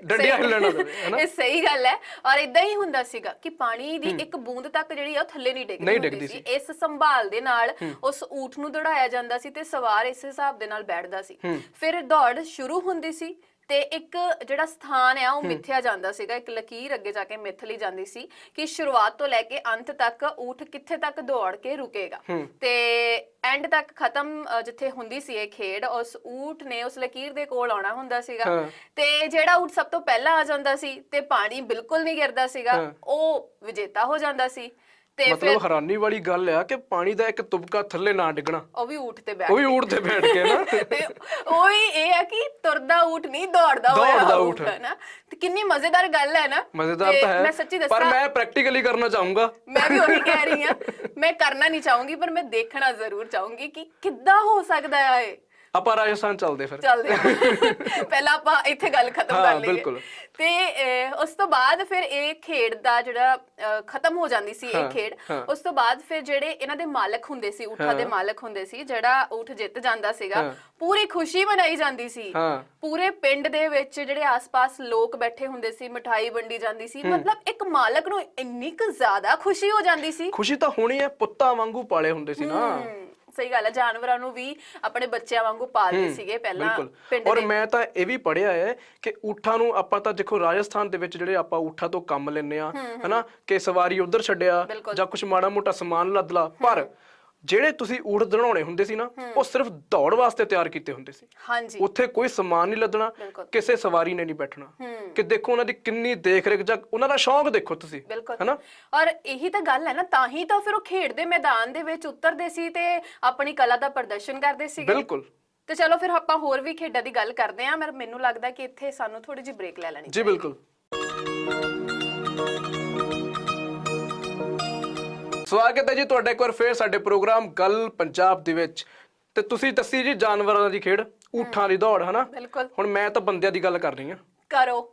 ਡੰਡੀਆਂ ਹਿੱਲਣ ਨਾ ਦੇਵੇ ਹਨਾ। ਇਹ ਸਹੀ ਗੱਲ ਹੈ। ਔਰ ਇਦਾਂ ਹੀ ਹੁੰਦਾ ਸੀਗਾ ਕਿ ਪਾਣੀ ਦੀ ਇੱਕ ਬੂੰਦ ਤੱਕ ਜਿਹੜੀ ਆ ਉਹ ਥੱਲੇ ਨਹੀਂ ਡਿੱਗਦੀ ਸੀ। ਇਸ ਸੰਭਾਲ ਦੇ ਨਾਲ ਉਸ ਊਠ ਨੂੰ ਦੌੜਾਇਆ ਜਾਂਦਾ ਸੀ ਤੇ ਸਵਾਰ ਇਸ ਹਿਸਾਬ ਦੇ ਨਾਲ ਬੈਠਦਾ ਸੀ। ਫਿਰ ਦੌੜ ਸ਼ੁਰੂ ਹੁੰਦੀ ਸੀ ਤੇ ਇੱਕ ਜਿਹੜਾ ਸਥਾਨ ਆ ਉਹ ਮਿੱਥਿਆ ਜਾਂਦਾ ਸੀਗਾ, ਇੱਕ ਲਕੀਰ ਅੱਗੇ ਜਾ ਕੇ ਮਿੱਥ ਲਈ ਜਾਂਦੀ ਸੀ ਕਿ ਸ਼ੁਰੂਆਤ ਤੋਂ ਲੈ ਕੇ ਅੰਤ ਤੱਕ ਊਠ ਕਿੱਥੇ ਤੱਕ ਦੌੜ ਕੇ ਰੁਕੇਗਾ। ਤੇ ਐਂਡ ਤੱਕ ਖਤਮ ਜਿੱਥੇ ਹੁੰਦੀ ਸੀ ਇਹ ਖੇਡ, ਉਸ ਊਠ ਨੇ ਉਸ ਲਕੀਰ ਦੇ ਕੋਲ ਆਉਣਾ ਹੁੰਦਾ ਸੀਗਾ ਤੇ ਜਿਹੜਾ ਊਠ ਸਭ ਤੋਂ ਪਹਿਲਾਂ ਆ ਜਾਂਦਾ ਸੀ ਤੇ ਪਾਣੀ ਬਿਲਕੁਲ ਨਹੀਂ ਗਿਰਦਾ ਸੀਗਾ, ਉਹ ਵਿਜੇਤਾ ਹੋ ਜਾਂਦਾ ਸੀ। ਮਤਲਬ ਹੈਰਾਨੀ ਵਾਲੀ ਗੱਲ ਆ ਕਿ ਪਾਣੀ ਦਾ ਇੱਕ ਤੁਪਕਾ ਥੱਲੇ ਨਾ ਡਿੱਗਣਾ, ਉਹ ਵੀ ਊਠ ਤੇ ਬੈਠ ਕੇ ਨਾ। ਤੇ ਉਹੀ ਇਹ ਆ ਕਿ ਤੁਰਦਾ ਊਠ ਨਹੀਂ ਦੌੜਦਾ ਊਠ ਹੈ ਨਾ। ਤੇ ਕਿੰਨੀ ਮਜ਼ੇਦਾਰ ਗੱਲ ਹੈ ਨਾ। ਮਜ਼ੇਦਾਰ ਤਾਂ ਹੈ, ਮੈਂ ਸੱਚੀ ਦੱਸਾਂ ਪਰ ਮੈਂ ਪ੍ਰੈਕਟੀਕਲੀ ਕਰਨਾ ਚਾਹੂੰਗਾ। ਮੈਂ ਵੀ ਉਹੀ ਕਹਿ ਰਹੀ ਹਾਂ, ਮੈਂ ਕਰਨਾ ਨਹੀਂ ਚਾਹੂੰਗੀ ਪਰ ਮੈਂ ਦੇਖਣਾ ਜ਼ਰੂਰ ਚਾਹੂੰਗੀ ਕਿ ਕਿੱਦਾਂ ਹੋ ਸਕਦਾ ਹੈ ਇਹ। ਆਪਾਂ ਰਾਜਸਥਾਨ ਚੱਲਦੇ ਪਹਿਲਾਂ ਆਪਾਂ ਇੱਥੇ ਗੱਲ ਖਤਮ ਕਰ ਲਈਏ। ਤੇ ਉਸ ਤੋਂ ਬਾਅਦ ਫਿਰ ਇਹ ਖੇਡ ਦਾ ਜਿਹੜਾ ਖਤਮ ਹੋ ਜਾਂਦੀ ਸੀ ਇਹ ਖੇਡ। ਉਸ ਤੋਂ ਬਾਅਦ ਫਿਰ ਜਿਹੜੇ ਇਹਨਾਂ ਦੇ ਮਾਲਕ ਹੁੰਦੇ ਸੀ, ਊਠਾਂ ਦੇ ਮਾਲਕ ਹੁੰਦੇ ਸੀ, ਜਿਹੜਾ ਊਠ ਜਿੱਤ ਜਾਂਦਾ ਸੀਗਾ, ਪੂਰੀ ਖੁਸ਼ੀ ਮਨਾਈ ਜਾਂਦੀ ਸੀ। ਪੂਰੇ ਪਿੰਡ ਦੇ ਵਿੱਚ ਜਿਹੜੇ ਆਸ-ਪਾਸ ਲੋਕ ਬੈਠੇ ਹੁੰਦੇ ਸੀ, ਮਿਠਾਈ ਵੰਡੀ ਜਾਂਦੀ ਸੀ। ਮਤਲਬ ਇੱਕ ਮਾਲਕ ਨੂੰ ਇੰਨੀ ਕੁ ਜ਼ਿਆਦਾ ਖੁਸ਼ੀ ਹੋ ਜਾਂਦੀ ਸੀ। ਖੁਸ਼ੀ ਤਾਂ ਹੋਣੀ ਹੈ, ਪੁੱਤਾਂ ਵਾਂਗੂ ਪਾਲੇ ਹੁੰਦੇ ਸੀ ਨਾ। ਸਹੀ ਗੱਲ ਹੈ, ਜਾਨਵਰਾਂ ਨੂੰ ਵੀ ਆਪਣੇ ਬੱਚਿਆਂ ਵਾਂਗੂ ਪਾਲਦੇ ਸੀਗੇ ਪਹਿਲਾਂ ਪਿੰਡ ਦੇ। ਔਰ ਮੈਂ ਤਾਂ ਇਹ ਵੀ ਪੜ੍ਹਿਆ ਹੈ ਕਿ ਊਠਾਂ ਨੂੰ ਆਪਾਂ ਤਾਂ ਦੇਖੋ ਰਾਜਸਥਾਨ ਦੇ ਵਿੱਚ ਜਿਹੜੇ ਆਪਾਂ ਊਠਾਂ ਤੋਂ ਕੰਮ ਲੈਂਦੇ ਆ ਹਨਾ, ਕਿ ਸਵਾਰੀ ਉਧਰ ਛੱਡਿਆ ਜਾਂ ਕੁਝ ਮਾੜਾ ਮੋਟਾ ਸਮਾਨ ਲੱਦ ਲਾ, ਪਰ ਜਿਹੜੇ ਤੁਸੀਂ ਊਠ ਦੜਾਉਣੇ ਹੁੰਦੇ ਸੀ ਨਾ, ਉਹ ਸਿਰਫ ਦੌੜ ਵਾਸਤੇ ਤਿਆਰ ਕੀਤੇ ਹੁੰਦੇ ਸੀ। ਹਾਂਜੀ, ਉੱਥੇ ਕੋਈ ਸਮਾਨ ਨਹੀਂ ਲੱਦਣਾ, ਕਿਸੇ ਸਵਾਰੀ ਨੇ ਨਹੀਂ ਬੈਠਣਾ। ਕਿ ਦੇਖੋ ਉਹਨਾਂ ਦੀ ਕਿੰਨੀ ਦੇਖ ਰੇਖ, ਜਾਂ ਉਹਨਾਂ ਦਾ ਸ਼ੌਂਕ ਦੇਖੋ ਤੁਸੀਂ, ਹਨਾ। ਔਰ ਇਹੀ ਤਾਂ ਗੱਲ ਹੈ ਨਾ, ਤਾਂ ਹੀ ਤਾਂ ਫਿਰ ਉਹ ਖੇਡ ਦੇ ਮੈਦਾਨ ਦੇ ਵਿੱਚ ਉਤਰਦੇ ਸੀ ਤੇ ਆਪਣੀ ਕਲਾ ਦਾ ਪ੍ਰਦਰਸ਼ਨ ਕਰਦੇ ਸੀਗੇ। ਬਿਲਕੁਲ। ਤੇ ਚਲੋ ਫਿਰ ਆਪਾਂ ਹੋਰ ਵੀ ਖੇਡਾਂ ਦੀ ਗੱਲ ਕਰਦੇ ਆਂ। ਮੈਨੂੰ ਲੱਗਦਾ ਕਿ ਇੱਥੇ ਸਾਨੂੰ ਥੋੜੀ ਜਿਹੀ ਬ੍ਰੇਕ ਲੈ ਲੈਣੀ ਜੀ। ਬਿਲਕੁਲ। ਸਵਾਗਤ ਹੈ ਜੀ ਤੁਹਾਡਾ ਇੱਕ ਵਾਰ ਫੇਰ ਸਾਡੇ ਪ੍ਰੋਗਰਾਮ ਗੱਲ ਪੰਜਾਬ ਦੇ ਵਿੱਚ। ਤੇ ਤੁਸੀਂ ਦੱਸੀ ਜੀ ਜਾਨਵਰਾਂ ਦੀ ਖੇਡ, ਊਠਾਂ ਦੀ ਦੌੜ, ਹਨਾ। ਬਿਲਕੁਲ। ਹੁਣ ਮੈਂ ਤਾਂ ਬੰਦਿਆਂ ਦੀ ਗੱਲ ਕਰ ਰਹੀ ਹਾਂ। ਕਰੋ।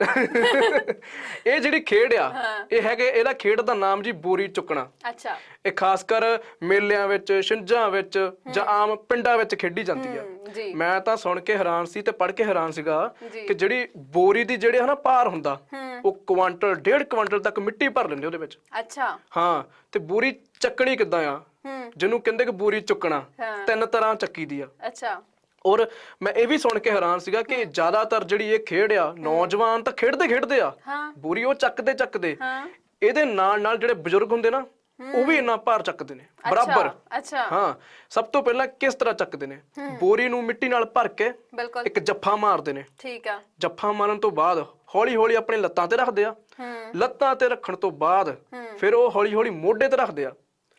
ਇਹ ਜਿਹੜੀ ਖੇਡ ਆ, ਇਹ ਹੈਗੇ, ਇਹਦਾ ਖੇਡ ਦਾ ਨਾਮ ਜੀ ਬੋਰੀ ਚੁੱਕਣਾ। ਅੱਛਾ। ਇਹ ਖਾਸ ਕਰ ਮੇਲਿਆਂ ਵਿੱਚ, ਛਿੰਝਾਂ ਵਿੱਚ ਜਾਂ ਆਮ ਪਿੰਡਾਂ ਵਿੱਚ ਖੇਡੀ ਜਾਂਦੀ ਆ। ਮੈਂ ਤਾਂ ਸੁਣ ਕੇ ਹੈਰਾਨ ਸੀ ਤੇ ਪੜ੍ਹ ਕੇ ਹੈਰਾਨ ਸੀਗਾ ਕਿ ਜਿਹੜੀ ਬੋਰੀ ਦੀ ਜਿਹੜੇ ਹਨਾ ਭਾਰ ਹੁੰਦਾ, ਉਹ ਕੁਆਂਟਲ 1.5 ਕੁਆਂਟਲ ਤੱਕ ਮਿੱਟੀ ਭਰ ਲੈਂਦੇ ਉਹਦੇ ਵਿੱਚ। ਅੱਛਾ। ਹਾਂ, ਤੇ ਬੋਰੀ ਚੱਕਣੀ ਕਿੱਦਾਂ ਆ, ਜਿਹਨੂੰ ਕਹਿੰਦੇ ਕਿ ਬੋਰੀ ਚੁੱਕਣਾ, 3 ਤਰ੍ਹਾਂ ਚੱਕੀ ਦੀ ਆ। ਅੱਛਾ। ਔਰ ਮੈਂ ਇਹ ਵੀ ਸੁਣ ਕੇ ਹੈਰਾਨ ਸੀਗਾ ਕਿ ਜ਼ਿਆਦਾਤਰ ਜਿਹੜੀ ਇਹ ਖੇਡ ਆ, ਨੌਜਵਾਨ ਤਾਂ ਖੇਡਦੇ ਆ, ਬੋਰੀ ਉਹ ਚੱਕਦੇ। ਇਹਦੇ ਨਾਲ ਜਿਹੜੇ ਬਜ਼ੁਰਗ ਹੁੰਦੇ ਨਾ, ਉਹ ਵੀ ਇੰਨਾ ਭਾਰ ਚੱਕਦੇ ਨੇ ਬਰਾਬਰ। ਅੱਛਾ। ਹਾਂ, ਸਭ ਤੋਂ ਪਹਿਲਾਂ ਕਿਸ ਤਰ੍ਹਾਂ ਚੱਕਦੇ ਨੇ, ਬੋਰੀ ਨੂੰ ਮਿੱਟੀ ਨਾਲ ਭਰ ਕੇ ਇੱਕ ਜੱਫਾ ਮਾਰਦੇ ਨੇ। ਠੀਕ ਆ। ਜੱਫਾ ਮਾਰਨ ਤੋਂ ਬਾਅਦ ਹੌਲੀ ਹੌਲੀ ਆਪਣੇ ਲੱਤਾਂ ਤੇ ਰੱਖਦੇ ਆ। ਲੱਤਾਂ ਤੇ ਰੱਖਣ ਤੋਂ ਬਾਅਦ ਫਿਰ ਉਹ ਹੌਲੀ ਹੌਲੀ ਮੋਢੇ ਤੇ ਰੱਖਦੇ ਆ।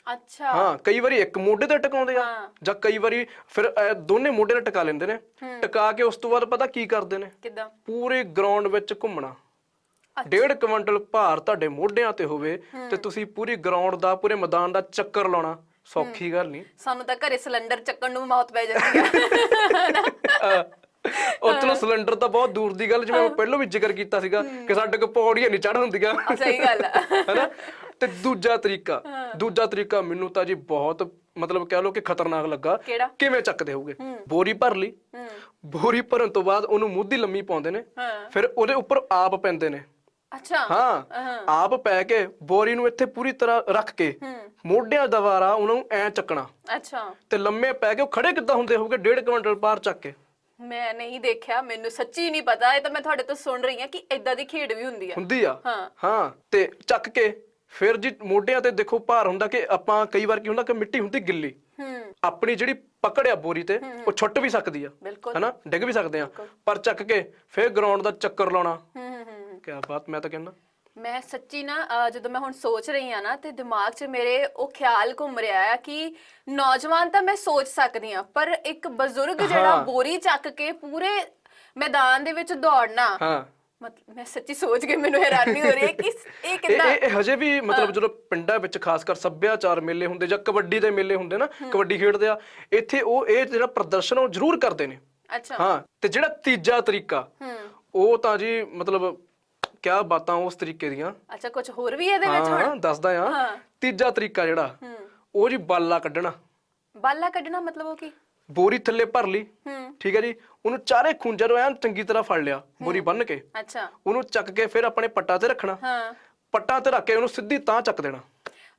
ਅੱਛਾ। ਹਾਂ, ਕਈ ਵਾਰੀ ਇੱਕ ਮੋਢੇ ਤੇ ਟਿਕਾਉਂਦੇ ਆ, ਜਾਂ ਕਈ ਵਾਰੀ ਫਿਰ ਦੋਨੇ ਮੋਢੇ ਤੇ ਟਿਕਾ ਲੈਂਦੇ ਨੇ। ਟਿਕਾ ਕੇ ਉਸ ਤੋਂ ਬਾਅਦ ਪਤਾ ਕੀ ਕਰਦੇ ਨੇ, ਪੂਰੇ ਗਰਾਊਂਡ ਵਿੱਚ ਘੁੰਮਣਾ। 1.5 ਕੁਇੰਟਲ ਭਾਰ ਤੁਹਾਡੇ ਮੋਢਿਆਂ ਤੇ ਹੋਵੇ ਤੇ ਤੁਸੀਂ ਪੂਰੀ ਗਰਾਊਂਡ ਦਾ, ਪੂਰੇ ਮੈਦਾਨ ਦਾ ਚੱਕਰ ਲਾਉਣਾ ਸੌਖੀ ਗੱਲ ਨਹੀਂ। ਸਾਨੂੰ ਤਾਂ ਘਰੇ ਸਿਲੰਡਰ ਚੱਕਣ ਨੂੰ ਮੌਤ ਪੈ ਜਾਂਦੀ ਆ। ਉਹ ਚਲੋ ਸਿਲੰਡਰ ਤਾਂ ਬਹੁਤ ਦੂਰ ਦੀ ਗੱਲ, ਜਿਵੇਂ ਮੈਂ ਪਹਿਲਾਂ ਵੀ ਜ਼ਿਕਰ ਕੀਤਾ ਸੀਗਾ ਕਿ ਸਾਡੇ ਕੋਲ ਪੌੜੀਆਂ ਨਹੀਂ ਚੜ੍ਹ ਹੁੰਦੀਆਂ। ਸਹੀ ਗੱਲ ਆ, ਹੈਨਾ। ਤੇ ਦੂਜਾ ਤਰੀਕਾ ਮੈਨੂੰ ਤਾਂ ਜੀ ਬਹੁਤ, ਮਤਲਬ ਕਹਿ ਲਓ ਕਿ ਖਤਰਨਾਕ ਲੱਗਾ। ਕਿਵੇਂ ਚੱਕਦੇ ਹੋਗੇ, ਬੋਰੀ ਭਰ ਲਈ, ਬੋਰੀ ਭਰਨ ਤੋਂ ਬਾਅਦ ਉਹਨੂੰ ਮੂਧੀ ਲੰਮੀ ਪਾਉਂਦੇ ਨੇ, ਫਿਰ ਉਹਦੇ ਉੱਪਰ ਆਪ ਪੈਂਦੇ ਨੇ। ਅੱਛਾ। ਹਾਂ, ਆਪ ਪੈ ਕੇ ਬੋਰੀ ਨੂੰ ਇੱਥੇ ਪੂਰੀ ਤਰ੍ਹਾਂ ਰੱਖ ਕੇ ਮੋਢਿਆਂ ਦੁਆਰਾ ਉਹਨੂੰ ਐ ਚੱਕਣਾ। ਅੱਛਾ। ਤੇ ਲੰਮੇ ਪੈ ਕੇ ਉਹ ਖੜੇ ਕਿੱਦਾਂ ਹੁੰਦੇ ਹੋਗੇ 1.5 ਕੁਇੰਟਲ ਭਾਰ ਚੱਕ ਕੇ? ਮੈਂ ਨਹੀਂ ਦੇਖਿਆ, ਮੈਨੂੰ ਸੱਚੀ ਨਹੀਂ ਪਤਾ। ਇਹ ਤਾਂ ਮੈਂ ਤੁਹਾਡੇ ਤੋਂ ਸੁਣ ਰਹੀ ਹਾਂ ਕਿ ਏਦਾਂ ਦੀ ਖੇਡ ਵੀ ਹੁੰਦੀ ਆ। ਹਾਂ, ਤੇ ਚੱਕ ਕੇ ਫਿਰ ਜੀ ਮੋਢਿਆਂ ਤੇ ਦੇਖੋ ਭਾਰ ਹੁੰਦਾ ਕਿ ਆਪਾਂ ਕਈ ਵਾਰ ਕੀ ਹੁੰਦਾ ਕਿ ਮਿੱਟੀ ਹੁੰਦੀ ਗਿੱਲੀ, ਆਪਣੀ ਜਿਹੜੀ ਪਕੜ ਆ ਬੋਰੀ ਤੇ ਉਹ ਛੁੱਟ ਵੀ ਸਕਦੀ ਆ, ਹਨਾ, ਡਿੱਗ ਵੀ ਸਕਦੇ ਆ। ਪਰ ਚੱਕ ਕੇ ਫਿਰ ਗਰਾਊਂਡ ਦਾ ਚੱਕਰ ਲਾਉਣਾ, ਕਿਆ ਬਾਤ। ਮੈਂ ਤਾਂ ਕਹਿੰਦਾ, ਮੈਂ ਸੱਚੀ ਨਾ ਜਦੋਂ ਮੈਂ ਹੁਣ ਸੋਚ ਰਹੀ ਆ ਨਾ, ਤੇ ਦਿਮਾਗ 'ਚ ਮੇਰੇ ਉਹ ਖਿਆਲ ਘੁੰਮ ਰਿਹਾ ਆ ਕਿ ਨੌਜਵਾਨ ਤਾਂ ਮੈਂ ਸੋਚ ਸਕਦੀ ਆ, ਪਰ ਇੱਕ ਬਜ਼ੁਰਗ ਜਿਹੜਾ ਬੋਰੀ ਚੱਕ ਕੇ ਪੂਰੇ ਮੈਦਾਨ ਦੇ ਵਿੱਚ ਦੌੜਨਾ, ਮਤਲਬ ਮੈਂ ਸੱਚੀ ਸੋਚ ਕੇ ਮੈਨੂੰ ਹੈਰਾਨੀ ਹੋ ਰਹੀ ਹੈ ਕਿ ਇਹ ਕਿੱਦਾਂ। ਇਹ ਹਜੇ ਵੀ ਮਤਲਬ ਜਦੋਂ ਪਿੰਡਾਂ ਵਿੱਚ ਖਾਸ ਕਰ ਸੱਭਿਆਚਾਰ ਮੇਲੇ ਹੁੰਦੇ ਜਾਂ ਕਬੱਡੀ ਦੇ ਮੇਲੇ ਹੁੰਦੇ ਨਾ, ਕਬੱਡੀ ਖੇਡਦੇ ਆ, ਇੱਥੇ ਉਹ ਇਹ ਜਿਹੜਾ ਪ੍ਰਦਰਸ਼ਨ ਉਹ ਜ਼ਰੂਰ ਕਰਦੇ ਨੇ। ਅੱਛਾ। ਹਾਂ, ਤੇ ਜਿਹੜਾ ਤੀਜਾ ਤਰੀਕਾ, ਉਹ ਤਾਂ ਜੀ ਮਤਲਬ ਕਿਆ ਬਾਤਾਂ ਉਸ ਤਰੀਕੇ ਦੀਆਂ। ਅੱਛਾ, ਕੁਝ ਹੋਰ ਵੀ ਇਹਦੇ ਵਿੱਚ? ਹਾਂ, ਦੱਸਦਾ ਆ। ਤੀਜਾ ਤਰੀਕਾ ਜਿਹੜਾ, ਉਹ ਜੀ ਬਾਲਾ ਕੱਢਣਾ। ਬਾਲਾ ਕੱਢਣਾ ਮਤਲਬ ਉਹ ਕੀ? ਬੋਰੀ ਥੱਲੇ ਭਰ ਲਈ, ਠੀਕ ਹੈ ਜੀ, ਉਹਨੂੰ ਚਾਰੇ ਖੂੰਜਾਂ ਨੂੰ ਐਨ ਚੰਗੀ ਤਰ੍ਹਾਂ ਫੜ ਲਿਆ, ਬੋਰੀ ਬੰਨ ਕੇ। ਅੱਛਾ। ਉਹਨੂੰ ਚੱਕ ਕੇ ਫਿਰ ਆਪਣੇ ਪੱਟਾਂ ਤੇ ਰੱਖਣਾ। ਪੱਟਾਂ ਤੇ ਰੱਖ ਕੇ ਉਹਨੂੰ ਸਿੱਧੀ ਤਾਂ ਚੱਕ ਦੇਣਾ।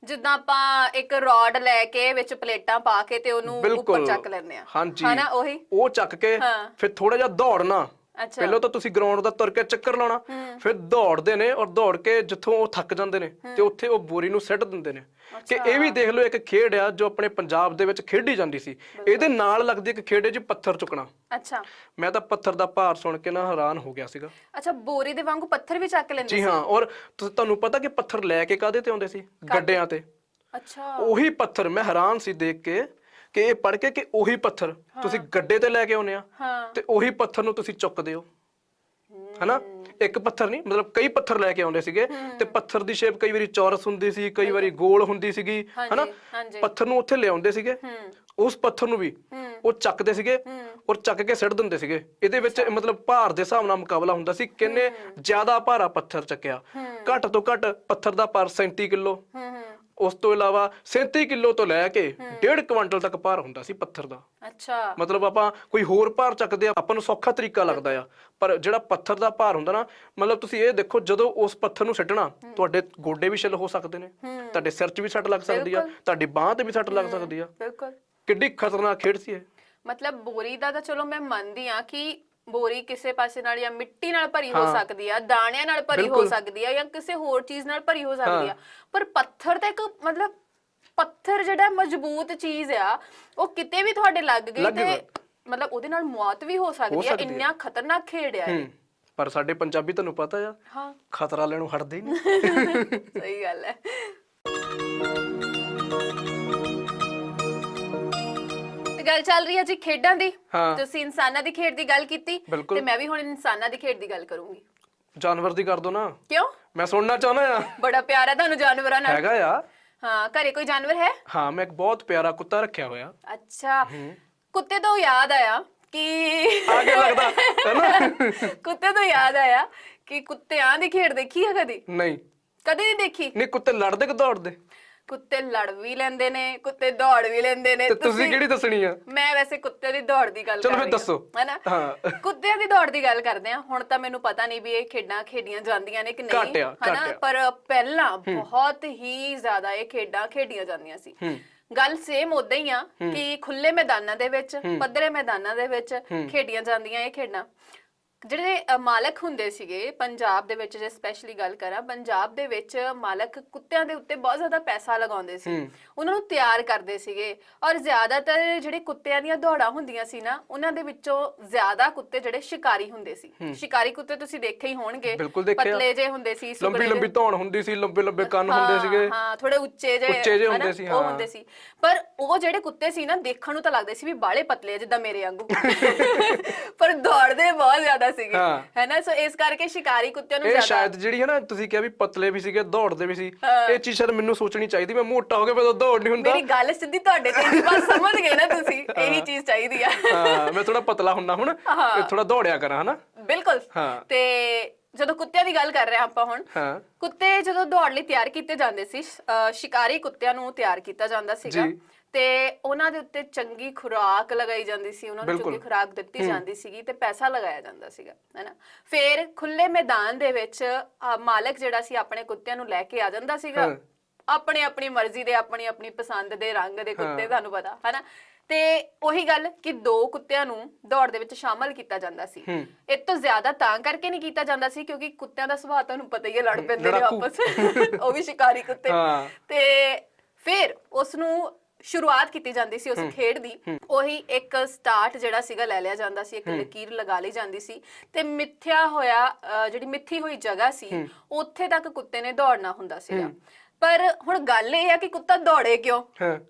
ਜਿੱਦਾਂ ਆਪਾਂ ਇੱਕ ਰੋਡ ਲੈ ਕੇ ਵਿੱਚ ਪਲੇਟਾਂ ਪਾ ਕੇ ਤੇ ਉਹਨੂੰ ਉੱਪਰ ਚੱਕ ਲੈਂਦੇ ਆ। ਹਾਂਜੀ, ਹਨਾ, ਉਹੀ। ਉਹ ਚੱਕ ਕੇ ਫਿਰ ਥੋੜਾ ਜਿਹਾ ਦੌੜਨਾ। ਪਹਿਲਾਂ ਤਾਂ ਤੁਸੀਂ ਗਰਾਊਂਡ ਦਾ ਤੁਰ ਕੇ ਚੱਕਰ ਲਾਉਣਾ, ਫਿਰ ਦੌੜਦੇ ਨੇ, ਔਰ ਦੌੜ ਕੇ ਜਿੱਥੋਂ ਉਹ ਥੱਕ ਜਾਂਦੇ ਨੇ ਤੇ ਉੱਥੇ ਉਹ ਬੋਰੀ ਨੂੰ ਸਿੱਟ ਦਿੰਦੇ ਨੇ। ਕਿ ਇਹ ਵੀ ਦੇਖ ਲਓ ਇੱਕ ਖੇਡ ਆ ਜੋ ਆਪਣੇ ਪੰਜਾਬ ਦੇ ਵਿੱਚ ਖੇਡੀ ਜਾਂਦੀ ਸੀ। ਇਹਦੇ ਨਾਲ ਲੱਗਦੀ ਇੱਕ ਖੇਡ ਹੈ ਜੀ ਪੱਥਰ ਚੁੱਕਣਾ। ਅੱਛਾ। ਮੈਂ ਤਾਂ ਪੱਥਰ ਦਾ ਭਾਰ ਸੁਣ ਕੇ ਨਾ ਹੈਰਾਨ ਹੋ ਗਿਆ ਸੀਗਾ। ਅੱਛਾ, ਬੋਰੀ ਦੇ ਵਾਂਗੂ ਪੱਥਰ ਵੀ ਚੱਕ ਲੈਂਦੇ ਸੀ? ਜੀ ਹਾਂ, ਔਰ ਤੁਹਾਨੂੰ ਪਤਾ ਕਿ ਪੱਥਰ ਲੈ ਕੇ ਕਾਹਦੇ ਤੇ ਆਉਂਦੇ ਸੀ? ਗੱਡਿਆਂ ਤੇ। ਅੱਛਾ। ਉਹੀ ਪੱਥਰ ਮੈਂ ਹੈਰਾਨ ਸੀ ਦੇਖ ਕੇ ਕਿ ਇਹ ਪੜ੍ਹ ਕੇ ਕਿ ਉਹੀ ਪੱਥਰ ਤੁਸੀਂ ਗੱਡੇ ਤੇ ਲੈ ਕੇ ਆਉਨੇ ਆ ਤੇ ਉਹੀ ਪੱਥਰ ਨੂੰ ਤੁਸੀਂ ਚੁੱਕਦੇ ਹੋ, ਹਨਾ। ਇੱਕ ਪੱਥਰ ਨਹੀਂ, ਮਤਲਬ ਕਈ ਪੱਥਰ ਲੈ ਕੇ ਆਉਂਦੇ ਸੀਗੇ ਤੇ ਪੱਥਰ ਦੀ ਸ਼ੇਪ ਕਈ ਵਾਰੀ ਚੌਰਸ ਹੁੰਦੀ ਸੀ, ਕਈ ਵਾਰੀ ਗੋਲ ਹੁੰਦੀ ਸੀਗੀ, ਹਨਾ। ਪੱਥਰ ਨੂੰ ਉੱਥੇ ਲਿਆਉਂਦੇ ਸੀਗੇ, ਉਸ ਪੱਥਰ ਨੂੰ ਵੀ ਉਹ ਚੱਕਦੇ ਸੀਗੇ ਔਰ ਚੱਕ ਕੇ ਸਿੱਟ ਦਿੰਦੇ ਸੀਗੇ। ਇਹਦੇ ਵਿੱਚ ਮਤਲਬ ਭਾਰ ਦੇ ਹਿਸਾਬ ਨਾਲ ਮੁਕਾਬਲਾ ਹੁੰਦਾ ਸੀ, ਕਿੰਨੇ ਜ਼ਿਆਦਾ ਭਾਰਾ ਪੱਥਰ ਚੱਕਿਆ। ਘੱਟ ਤੋਂ ਘੱਟ ਪੱਥਰ ਦਾ ਭਾਰ 37 ਕਿਲੋ, ਉਸ ਤੋਂ ਇਲਾਵਾ 37 ਕਿਲੋ ਤੋਂ ਲੈ ਕੇ 1.5 ਕੁਇੰਟਲ ਤੱਕ ਭਾਰ ਹੁੰਦਾ ਸੀ ਪੱਥਰ ਦਾ। ਅੱਛਾ। ਮਤਲਬ ਆਪਾਂ ਕੋਈ ਹੋਰ ਭਾਰ ਚੱਕਦੇ ਆ, ਆਪਾਂ ਨੂੰ ਸੌਖਾ ਤਰੀਕਾ ਲੱਗਦਾ ਆ, ਪਰ ਜਿਹੜਾ ਪੱਥਰ ਦਾ ਭਾਰ ਹੁੰਦਾ ਨਾ, ਮਤਲਬ ਤੁਸੀਂ ਇਹ ਦੇਖੋ ਜਦੋਂ ਉਸ ਪੱਥਰ ਨੂੰ ਛੱਡਣਾ, ਤੁਹਾਡੇ ਗੋਡੇ ਵੀ ਛਿੱਲ ਹੋ ਸਕਦੇ ਨੇ, ਤੁਹਾਡੇ ਸਿਰ 'ਚ ਵੀ ਸੱਟ ਲੱਗ ਸਕਦੀ ਆ, ਤੁਹਾਡੀ ਬਾਂਹ ਤੇ ਵੀ ਸੱਟ ਲੱਗ ਸਕਦੀ ਆ। ਬਿਲਕੁਲ। ਕਿੱਡੀ ਖਤਰਨਾਕ ਖੇਡ ਸੀ ਇਹ। ਮਤਲਬ ਬੋਰੀ ਦਾ ਤਾਂ ਚਲੋ ਮੈਂ ਮੰਨਦੀ ਆ ਕਿ ਬੋਰੀ ਕਿਸੇ ਪਾਸੇ ਨਾਲ ਜਾਂ ਮਿੱਟੀ ਨਾਲ ਭਰੀ ਹੋ ਸਕਦੀ ਆ, ਦਾਣਿਆਂ ਨਾਲ ਭਰੀ ਹੋ ਸਕਦੀ ਆ, ਜਾਂ ਕਿਸੇ ਹੋਰ ਚੀਜ਼ ਨਾਲ ਭਰੀ ਹੋ ਸਕਦੀ ਆ, ਪਰ ਪੱਥਰ ਤਾਂ ਇੱਕ ਮਤਲਬ ਪੱਥਰ ਜਿਹੜਾ ਮਜ਼ਬੂਤ ਚੀਜ਼ ਆ, ਉਹ ਕਿਤੇ ਵੀ ਤੁਹਾਡੇ ਲੱਗ ਗਈ ਤੇ ਮਤਲਬ ਉਹਦੇ ਨਾਲ ਮੌਤ ਵੀ ਹੋ ਸਕਦੀ ਆ। ਇੰਨਾ ਖਤਰਨਾਕ ਖੇਡ ਆ ਇਹ। ਪਰ ਸਾਡੇ ਪੰਜਾਬੀ ਤੁਹਾਨੂੰ ਪਤਾ ਆ, ਹਾਂ, ਖਤਰਾ ਲੈਣੋਂ ਹਟਦੇ ਹੀ ਨਹੀਂ। ਸਹੀ ਗੱਲ ਹੈ। ਗੱਲ ਚੱਲ ਰਹੀ ਹੈ ਜੀ ਖੇਡਾਂ ਦੀ। ਤੁਸੀਂ ਇਨਸਾਨਾਂ ਦੀ ਖੇਡ ਦੀ ਗੱਲ ਕੀਤੀ ਤੇ ਮੈਂ ਵੀ ਹੁਣ ਇਨਸਾਨਾਂ ਦੀ ਖੇਡ ਦੀ ਗੱਲ ਕਰੂੰਗੀ। ਜਾਨਵਰ ਦੀ ਕਰ ਦੋ ਨਾ। ਕਿਉਂ? ਮੈਂ ਸੁਣਨਾ ਚਾਹੁੰਦਾ ਆ। ਬੜਾ ਪਿਆਰ ਹੈ ਤੁਹਾਨੂੰ ਜਾਨਵਰਾਂ ਨਾਲ। ਹੈਗਾ ਆ। ਹਾਂ, ਘਰੇ ਕੋਈ ਜਾਨਵਰ ਹੈ? ਹਾਂ, ਮੈਂ ਇੱਕ ਬਹੁਤ ਪਿਆਰਾ ਕੁੱਤਾ ਰੱਖਿਆ ਹੋਇਆ। ਅੱਛਾ। ਕੁੱਤੇ ਤੋਂ ਯਾਦ ਆਇਆ ਕਿ ਆਗੇ ਲੱਗਦਾ ਹੈ ਨਾ। ਕੁੱਤੇ ਤੋਂ ਯਾਦ ਆਇਆ ਕਿ ਕੁੱਤਿਆਂ ਦੀ ਖੇਡ ਦੇਖੀ ਹੈ ਕਦੀ? ਨਹੀਂ, ਕਦੇ ਨਹੀਂ ਦੇਖੀ। ਨਹੀਂ, ਕੁੱਤੇ ਲੜਦੇ ਕਿ ਦੌੜਦੇ? ਕੁੱਤੇ ਲੜ ਵੀ ਲੈਂਦੇ ਨੇ, ਕੁੱਤੇ ਦੌੜ ਵੀ ਲੈਂਦੇ ਨੇ। ਤੁਸੀਂ ਕਿਹੜੀ ਦੱਸਣੀ ਆ? ਮੈਂ ਵੈਸੇ ਕੁੱਤੇ ਦੀ ਦੌੜ ਦੀ ਗੱਲ ਕਰ ਰਹੀ ਹਾਂ। ਚਲੋ ਫਿਰ ਦੱਸੋ। ਹੈਨਾ, ਕੁੱਤਿਆਂ ਦੀ ਦੌੜ ਦੀ ਗੱਲ ਕਰਦੇ ਆ। ਹੁਣ ਤਾਂ ਮੈਨੂੰ ਪਤਾ ਨਹੀਂ ਵੀ ਇਹ ਖੇਡਾਂ ਖੇਡੀਆਂ ਜਾਂਦੀਆਂ ਨੇ ਕਿ ਨਹੀਂ, ਹਨਾ, ਪਰ ਪਹਿਲਾਂ ਬਹੁਤ ਹੀ ਜ਼ਿਆਦਾ ਇਹ ਖੇਡਾਂ ਖੇਡੀਆਂ ਜਾਂਦੀਆਂ ਸੀ। ਗੱਲ ਸੇਮ ਉਦਾਂ ਹੀ ਆ ਕਿ ਖੁੱਲੇ ਮੈਦਾਨਾਂ ਦੇ ਵਿੱਚ, ਪੱਧਰੇ ਮੈਦਾਨਾਂ ਦੇ ਵਿੱਚ ਖੇਡੀਆਂ ਜਾਂਦੀਆਂ ਇਹ ਖੇਡਾਂ। ਜਿਹੜੇ ਮਾਲਕ ਹੁੰਦੇ ਸੀਗੇ ਪੰਜਾਬ ਦੇ ਵਿੱਚ, ਜੇ ਸਪੈਸ਼ਲੀ ਗੱਲ ਕਰਾਂ, ਪੰਜਾਬ ਦੇ ਵਿੱਚ ਮਾਲਕ ਕੁੱਤਿਆਂ ਦੇ ਉੱਤੇ ਬਹੁਤ ਜ਼ਿਆਦਾ ਪੈਸਾ ਲਗਾਉਂਦੇ ਸੀ, ਉਹਨਾਂ ਨੂੰ ਤਿਆਰ ਕਰਦੇ ਸੀਗੇ। ਔਰ ਜ਼ਿਆਦਾਤਰ ਜਿਹੜੇ ਕੁੱਤਿਆਂ ਦੀਆਂ ਦੌੜਾਂ ਹੁੰਦੀਆਂ ਸੀ ਨਾ, ਉਹਨਾਂ ਦੇ ਵਿੱਚੋਂ ਜ਼ਿਆਦਾ ਕੁੱਤੇ ਜਿਹੜੇ ਸ਼ਿਕਾਰੀ ਹੁੰਦੇ ਸੀ। ਸ਼ਿਕਾਰੀ ਕੁੱਤੇ ਤੁਸੀਂ ਦੇਖੇ ਹੀ ਹੋਣਗੇ, ਪਤਲੇ ਜੇ ਹੁੰਦੇ ਸੀ, ਲੰਬੀ ਲੰਬੀ ਧੌਣ ਹੁੰਦੀ ਸੀ, ਲੰਬੇ ਲੰਬੇ ਕੰਨ ਹੁੰਦੇ ਸੀਗੇ, ਹਾਂ, ਥੋੜੇ ਉੱਚੇ ਜੇ ਹੁੰਦੇ ਸੀ, ਉਹ ਹੁੰਦੇ ਸੀ। ਪਰ ਉਹ ਜਿਹੜੇ ਕੁੱਤੇ ਸੀ ਨਾ, ਦੇਖਣ ਨੂੰ ਤਾਂ ਲੱਗਦੇ ਸੀ ਵੀ ਬਾਲੇ ਪਤਲੇ ਜਿੱਦਾਂ ਮੇਰੇ ਵਾਂਗੂ, ਪਰ ਦੌੜਦੇ ਬਹੁਤ ਜ਼ਿਆਦਾ ਸੀਗੇ, ਹੈਨਾ। ਸੋ ਇਸ ਕਰਕੇ ਸ਼ਿਕਾਰੀ ਕੁੱਤਿਆਂ ਨੂੰ ਜ਼ਿਆਦਾ, ਸ਼ਾਇਦ ਜਿਹੜੀ ਹੈ ਨਾ, ਤੁਸੀਂ ਕਿਹਾ ਵੀ ਪਤਲੇ ਵੀ ਸੀਗੇ, ਦੌੜਦੇ ਵੀ ਸੀ, ਇਹ ਚੀਜ਼ ਸ਼ਾਇਦ ਮੈਨੂੰ ਸੋਚਣੀ ਚਾਹੀਦੀ। ਮੈਂ ਮੋਟਾ ਹੋ ਕੇ ਮੈਂ ਦੌੜ ਨਹੀਂ ਹੁੰਦਾ। ਮੇਰੀ ਗੱਲ ਸਿੱਧੀ ਤੁਹਾਡੇ ਤੇ ਨਹੀਂ, ਬਸ ਸਮਝ ਗਏ ਨਾ ਤੁਸੀਂ, ਇਹੀ ਚੀਜ਼ ਚਾਹੀਦੀ ਆ। ਹਾਂ, ਮੈਂ ਥੋੜਾ ਪਤਲਾ ਹੁੰਨਾ ਹੁਣ, ਥੋੜਾ ਦੌੜਿਆ ਕਰਾਂ, ਹਨਾ। ਬਿਲਕੁਲ। ਤੇ ਜਦੋਂ ਕੁੱਤਿਆਂ ਦੀ ਗੱਲ ਕਰ ਰਹੇ ਆਪਾਂ ਹੁਣ, ਕੁੱਤੇ ਜਦੋਂ ਦੌੜ ਲਈ ਤਿਆਰ ਕੀਤੇ ਜਾਂਦੇ ਸੀ, ਸ਼ਿਕਾਰੀ ਕੁੱਤਿਆਂ ਨੂੰ ਤਿਆਰ ਕੀਤਾ ਜਾਂਦਾ ਸੀਗਾ ਤੇ ਉਹਨਾਂ ਦੇ ਉੱਤੇ ਚੰਗੀ ਖੁਰਾਕ ਲਗਾਈ ਜਾਂਦੀ ਸੀ, ਉਹਨਾਂ ਨੂੰ ਚੰਗੀ ਖੁਰਾਕ ਦਿੱਤੀ ਜਾਂਦੀ ਸੀਗੀ ਤੇ ਪੈਸਾ ਲਗਾਇਆ ਜਾਂਦਾ ਸੀਗਾ, ਹੈਨਾ। ਫਿਰ ਖੁੱਲੇ ਮੈਦਾਨ ਦੇ ਵਿੱਚ ਮਾਲਕ ਜਿਹੜਾ ਸੀ ਆਪਣੇ ਕੁੱਤਿਆਂ ਨੂੰ ਲੈ ਕੇ ਆ ਜਾਂਦਾ ਸੀਗਾ, ਆਪਣੀ ਮਰਜ਼ੀ ਦੇ, ਆਪਣੀ ਪਸੰਦ ਦੇ ਰੰਗ ਦੇ ਕੁੱਤੇ, ਤੁਹਾਨੂੰ ਪਤਾ, ਹੈਨਾ। ਤੇ ਉਹੀ ਗੱਲ ਕਿ 2 ਕੁੱਤਿਆਂ ਨੂੰ ਦੌੜ ਦੇ ਵਿੱਚ ਸ਼ਾਮਲ ਕੀਤਾ ਜਾਂਦਾ ਸੀ। ਇਹ ਤੋਂ ਜ਼ਿਆਦਾ ਤਾਂ ਕਰਕੇ ਨਹੀਂ ਕੀਤਾ ਜਾਂਦਾ ਸੀ ਕਿਉਂਕਿ ਕੁੱਤਿਆਂ ਦਾ ਸੁਭਾਅ ਤੁਹਾਨੂੰ ਪਤਾ ਹੀ ਹੈ, ਲੜ ਪੈਂਦੇ ਨੇ ਆਪਸ ਵਿੱਚ, ਉਹ ਵੀ ਸ਼ਿਕਾਰੀ ਕੁੱਤੇ। ਤੇ ਫਿਰ ਉਸ ਨੂੰ ਸ਼ੁਰੂਆਤ ਕੀਤੀ ਜਾਂਦੀ ਸੀ ਉਸ ਖੇਡ ਦੀ। ਉਹੀ ਇੱਕ ਸਟਾਰਟ ਜਿਹੜਾ ਸੀਗਾ ਲੈ ਲਿਆ ਜਾਂਦਾ ਸੀ, ਇੱਕ ਲਕੀਰ ਲਗਾ ਲਈ ਜਾਂਦੀ ਸੀ ਤੇ ਮਿੱਥਿਆ ਹੋਇਆ, ਜਿਹੜੀ ਮਿੱਥੀ ਹੋਈ ਜਗ੍ਹਾ ਸੀ, ਉੱਥੇ ਤੱਕ ਕੁੱਤੇ ਨੇ ਦੌੜਨਾ ਹੁੰਦਾ ਸੀਗਾ। ਪਰ ਹੁਣ ਗੱਲ ਇਹ ਆ ਕਿ ਕੁੱਤਾ ਦੌੜੇ ਕਿਉਂ?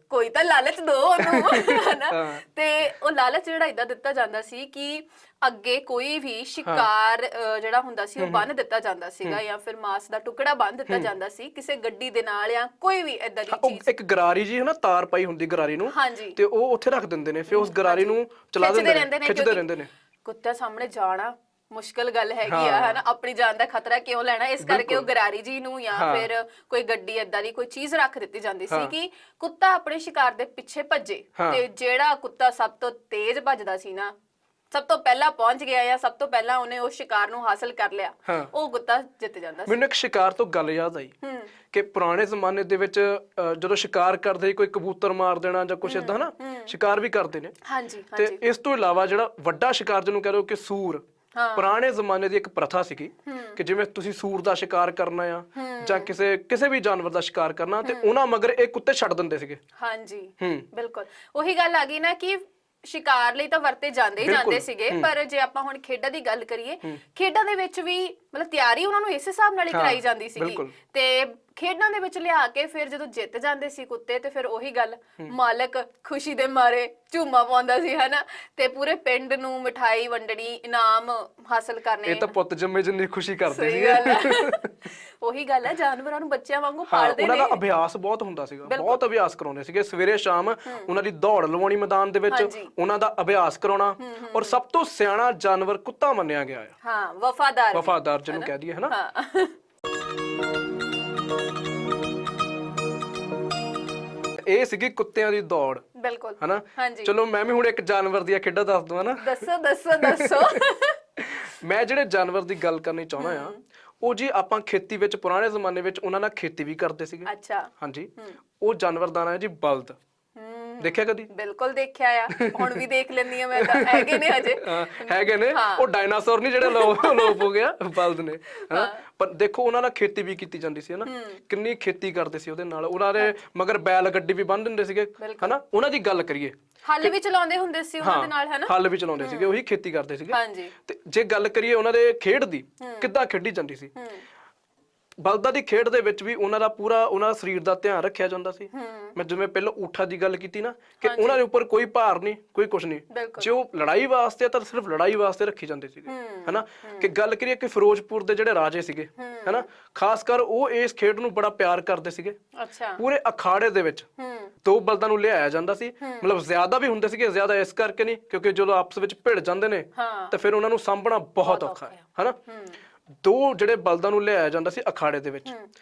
ਕੋਈ ਤਾਂ ਲਾਲਚ ਦੋ ਉਹਨੂੰ, ਹਨਾ। ਤੇ ਉਹ ਲਾਲਚ ਜਿਹੜਾ ਏਦਾਂ ਦਿੱਤਾ ਜਾਂਦਾ ਸੀ ਕਿ ਅੱਗੇ ਕੋਈ ਵੀ ਸ਼ਿਕਾਰ ਜਿਹੜਾ ਹੁੰਦਾ ਸੀ ਉਹ ਬੰਨ ਦਿੱਤਾ ਜਾਂਦਾ ਸੀਗਾ, ਜਾਂ ਫਿਰ ਮਾਸ ਦਾ ਟੁਕੜਾ ਬੰਨ ਦਿੱਤਾ ਜਾਂਦਾ ਸੀ ਕਿਸੇ ਗੱਡੀ ਦੇ ਨਾਲ, ਜਾਂ ਕੋਈ ਵੀ ਏਦਾਂ ਦੀ ਚੀਜ਼। ਇੱਕ ਗਰਾਰੀ ਜੀ ਹਨਾ, ਤਾਰ ਪਾਈ ਹੁੰਦੀ ਗਰਾਰੀ ਨੂੰ, ਤੇ ਉਹ ਉੱਥੇ ਰੱਖ ਦਿੰਦੇ ਨੇ, ਫਿਰ ਉਸ ਗਰਾਰੀ ਨੂੰ ਚਲਾ ਦਿੰਦੇ ਨੇ, ਖਿੱਚਦੇ ਰਹਿੰਦੇ ਨੇ। ਕੁੱਤੇ ਸਾਹਮਣੇ ਜਾਣਾ ਮੁਸ਼ਕਿਲ ਗੱਲ ਹੈਗੀ ਆ, ਹਨਾ। ਆਪਣੀ ਜਾਨ ਦਾ ਖਤਰਾ ਕਿਉਂ ਲੈਣਾ, ਇਸ ਕਰਕੇ ਉਹ ਗਰਾਰੀ ਜੀ ਨੂੰ ਜਾਂ ਫਿਰ ਕੋਈ ਗੱਡੀ ਏਦਾਂ ਦੀ ਕੋਈ ਚੀਜ਼ ਰੱਖ ਦਿੱਤੀ ਜਾਂਦੀ ਸੀ ਕਿ ਕੁੱਤਾ ਆਪਣੇ ਸ਼ਿਕਾਰ ਦੇ ਪਿੱਛੇ ਭੱਜੇ, ਤੇ ਜਿਹੜਾ ਕੁੱਤਾ ਸਭ ਤੋਂ ਤੇਜ਼ ਭੱਜਦਾ ਸੀ ਨਾ, ਸਭ ਤੋਂ ਪਹਿਲਾਂ ਪਹੁੰਚ ਗਿਆ ਜਾਂ ਸਭ ਤੋਂ ਪਹਿਲਾਂ ਉਹਨੇ ਉਸ ਸ਼ਿਕਾਰ ਨੂੰ ਹਾਸਲ ਕਰ ਲਿਆ, ਉਹ ਕੁੱਤਾ ਜਿੱਤ ਜਾਂਦਾ ਸੀ। ਮੈਨੂੰ ਇੱਕ ਸ਼ਿਕਾਰ ਤੋਂ ਗੱਲ ਯਾਦ ਆਈ ਕਿ ਪੁਰਾਣੇ ਜ਼ਮਾਨੇ ਦੇ ਵਿੱਚ ਜਦੋਂ ਸ਼ਿਕਾਰ ਕਰਦੇ ਕੋਈ ਕਬੂਤਰ ਮਾਰ ਦੇਣਾ ਜਾਂ ਕੁਛ ਏਦਾਂ, ਹਨਾ, ਸ਼ਿਕਾਰ ਵੀ ਕਰਦੇ ਨੇ। ਤੇ ਇਸ ਤੋਂ ਇਲਾਵਾ ਜਿਹੜਾ ਵੱਡਾ ਸ਼ਿਕਾਰ ਜਿਹਨੂੰ ਕਹਿ ਲਓ ਕਿ ਸੂਰ, ਪੁਰਾਣੇ ਜ਼ਮਾਨੇ ਦੀ ਇੱਕ ਪ੍ਰਥਾ ਸੀਗੀ ਕਿ ਜਿਵੇਂ ਤੁਸੀਂ ਸੂਰ ਦਾ ਸ਼ਿਕਾਰ ਕਰਨਾ ਆ ਜਾਂ ਕਿਸੇ ਵੀ ਜਾਨਵਰ ਦਾ ਸ਼ਿਕਾਰ ਕਰਨਾ, ਤੇ ਉਹਨਾਂ ਮਗਰ ਇਹ ਕੁੱਤੇ ਛੱਡ ਦਿੰਦੇ ਸੀਗੇ। ਹਾਂਜੀ, ਬਿਲਕੁਲ ਉਹੀ ਗੱਲ ਆ ਗਈ ਨਾ ਕਿ ਸ਼ਿਕਾਰ ਲਈ ਤਾਂ ਵਰਤੇ ਜਾਂਦੇ ਹੀ ਜਾਂਦੇ ਸੀਗੇ, ਪਰ ਜੇ ਆਪਾਂ ਹੁਣ ਖੇਡਾਂ ਦੀ ਗੱਲ ਕਰੀਏ, ਖੇਡਾਂ ਦੇ ਵਿੱਚ ਵੀ ਮਤਲਬ ਤਿਆਰੀ ਉਹਨਾਂ ਨੂੰ ਇਸ ਹਿਸਾਬ ਨਾਲ ਹੀ ਕਰਾਈ ਜਾਂਦੀ ਸੀਗੀ। ਤੇ ਖੇਡਾਂ ਦੇ ਵਿੱਚ ਲਿਆ ਕੇ ਫਿਰ ਜਦੋਂ ਜਿੱਤ ਜਾਂਦੇ ਸੀ ਕੁੱਤੇ, ਤੇ ਫਿਰ ਉਹੀ ਗੱਲ, ਮਾਲਕ ਖੁਸ਼ੀ ਦੇ ਮਾਰੇ ਝੂਮਾ ਪਾਉਂਦਾ ਸੀ, ਹਨਾ, ਤੇ ਪੂਰੇ ਪਿੰਡ ਨੂੰ ਮਿਠਾਈ ਵੰਡਣੀ, ਇਨਾਮ ਹਾਸਲ ਕਰਨੇ। ਇਹ ਤਾਂ ਪੁੱਤ ਜੰਮੇ ਜਿੰਨੀ ਖੁਸ਼ੀ ਕਰਦੇ ਸੀ। ਉਹੀ ਗੱਲ ਹੈ, ਜਾਨਵਰਾਂ ਨੂੰ ਬੱਚਿਆਂ ਵਾਂਗੂ ਪਾਲਦੇ ਨੇ। ਉਹਨਾਂ ਦਾ ਅਭਿਆਸ ਬਹੁਤ ਹੁੰਦਾ ਸੀਗਾ, ਬਹੁਤ ਅਭਿਆਸ ਕਰਾਉਂਦੇ ਸੀਗੇ। ਸਵੇਰੇ ਸ਼ਾਮ ਉਹਨਾਂ ਦੀ ਦੌੜ ਲਵਾਉਣੀ ਮੈਦਾਨ ਦੇ ਵਿੱਚ, ਉਹਨਾਂ ਦਾ ਅਭਿਆਸ ਕਰਾਉਣਾ। ਔਰ ਸਭ ਤੋਂ ਸਿਆਣਾ ਜਾਨਵਰ ਕੁੱਤਾ ਮੰਨਿਆ ਗਿਆ ਹੈ। ਹਾਂ, ਵਫਾਦਾਰ ਜਿਹਨੂੰ ਕਹਿ ਦਈਏ, ਹਨਾ। ਇਹ ਸੀਗੀ ਕੁੱਤਿਆਂ ਦੀ ਦੌੜ, ਬਿਲਕੁਲ, ਹਨਾ। ਚਲੋ ਮੈਂ ਵੀ ਹੁਣ ਇੱਕ ਜਾਨਵਰ ਦੀਆਂ ਖੇਡਾਂ ਦੱਸ ਦਵਾਂ ਨਾ। ਦੱਸੋ। ਮੈਂ ਜਿਹੜੇ ਜਾਨਵਰ ਦੀ ਗੱਲ ਕਰਨੀ ਚਾਹੁੰਦਾ ਆ, ਉਹ ਜੀ ਆਪਾਂ ਖੇਤੀ ਵਿੱਚ ਪੁਰਾਣੇ ਜ਼ਮਾਨੇ ਵਿੱਚ ਉਹਨਾਂ ਨਾਲ ਖੇਤੀ ਵੀ ਕਰਦੇ ਸੀਗੇ। ਅੱਛਾ। ਹਾਂਜੀ, ਉਹ ਜਾਨਵਰ ਦਾ ਨਾਂ ਹੈ ਜੀ ਬਲਦ। ਦੇਖਿਆ ਕਦੀ? ਬਿਲਕੁਲ ਦੇਖਿਆ ਆ, ਹੁਣ ਵੀ ਦੇਖ ਲੈਂਦੀ ਆ ਮੈਂ ਤਾਂ। ਹੈਗੇ ਨੇ ਹਜੇ, ਹੈਗੇ ਨੇ। ਉਹ ਡਾਇਨਾਸੌਰ ਨਹੀਂ ਜਿਹੜੇ ਲੋਪ ਹੋ ਗਿਆ, ਬਲਦ ਨੇ, ਹਨਾ। ਪਰ ਦੇਖੋ ਉਹਨਾਂ ਨਾਲ ਖੇਤੀ ਵੀ ਕੀਤੀ ਜਾਂਦੀ ਸੀ, ਹਨਾ। ਕਿੰਨੀ ਖੇਤੀ ਕਰਦੇ ਸੀ ਉਹਦੇ ਨਾਲ। ਉਹਨਾਂ ਦੇ ਮਗਰ ਬੈਲ ਗੱਡੀ ਵੀ ਬੰਨ੍ਹ ਦਿੰਦੇ ਸੀਗੇ, ਹਨਾ। ਉਹਨਾਂ ਦੀ ਗੱਲ ਕਰੀਏ, ਹੱਲ ਵੀ ਚਲਾਉਂਦੇ ਹੁੰਦੇ ਸੀ ਉਹਨਾਂ ਦੇ ਨਾਲ, ਹਨਾ। ਹੱਲ ਵੀ ਚਲਾਉਂਦੇ ਸੀਗੇ, ਉਹੀ ਖੇਤੀ ਕਰਦੇ ਸੀਗੇ। ਹਾਂਜੀ। ਤੇ ਜੇ ਗੱਲ ਕਰੀਏ ਉਹਨਾਂ ਦੇ ਖੇਡ ਦੀ, ਕਿੱਦਾਂ ਖੇਡੀ ਜਾਂਦੀ ਸੀ, ਬਲਦਾਂ ਦੀ ਖੇਡ ਦੇ ਵਿੱਚ ਵੀ ਉਹਨਾਂ ਦਾ ਪੂਰਾ ਉਹਨਾਂ ਦਾ ਸਰੀਰ ਦਾ ਧਿਆਨ ਰੱਖਿਆ ਜਾਂਦਾ ਸੀ। ਮੈਂ ਜਿਵੇਂ ਪਹਿਲਾਂ ਊਠਾਂ ਦੀ ਗੱਲ ਕੀਤੀ ਨਾ, ਕਿ ਉਹਨਾਂ ਦੇ ਉੱਪਰ ਕੋਈ ਭਾਰ ਨਹੀਂ, ਕੋਈ ਕੁਛ ਨਹੀਂ। ਜੇ ਉਹ ਲੜਾਈ ਵਾਸਤੇ ਤਾਂ ਸਿਰਫ ਲੜਾਈ ਵਾਸਤੇ ਰੱਖੇ ਜਾਂਦੇ ਸੀਗੇ, ਹਨਾ। ਕਿ ਗੱਲ ਕਰੀਏ ਕਿ ਫਿਰੋਜ਼ਪੁਰ ਦੇ ਜਿਹੜੇ ਰਾਜੇ ਸੀਗੇ, ਹਨਾ, ਖਾਸ ਕਰ ਉਹ ਇਸ ਖੇਡ ਨੂੰ ਬੜਾ ਪਿਆਰ ਕਰਦੇ ਸੀਗੇ। ਪੂਰੇ ਅਖਾੜੇ ਦੇ ਵਿੱਚ 2 ਬਲਦਾਂ ਨੂੰ ਲਿਆਇਆ ਜਾਂਦਾ ਸੀ। ਮਤਲਬ ਜ਼ਿਆਦਾ ਵੀ ਹੁੰਦੇ ਸੀਗੇ, ਜ਼ਿਆਦਾ ਇਸ ਕਰਕੇ ਨਹੀਂ ਕਿਉਂਕਿ ਜਦੋਂ ਆਪਸ ਵਿੱਚ ਭਿੜ ਜਾਂਦੇ ਨੇ ਤਾਂ ਫਿਰ ਉਹਨਾਂ ਨੂੰ ਸਾਂਭਣਾ ਬਹੁਤ ਔਖਾ ਹੈ, ਹਨਾ। 2 ਜਿਹੜੇ ਬਲਦਾਂ ਨੂੰ ਲਿਆਇਆ ਜਾਂਦਾ ਸੀ ਅਖਾੜੇ ਦੇ ਵਿੱਚ,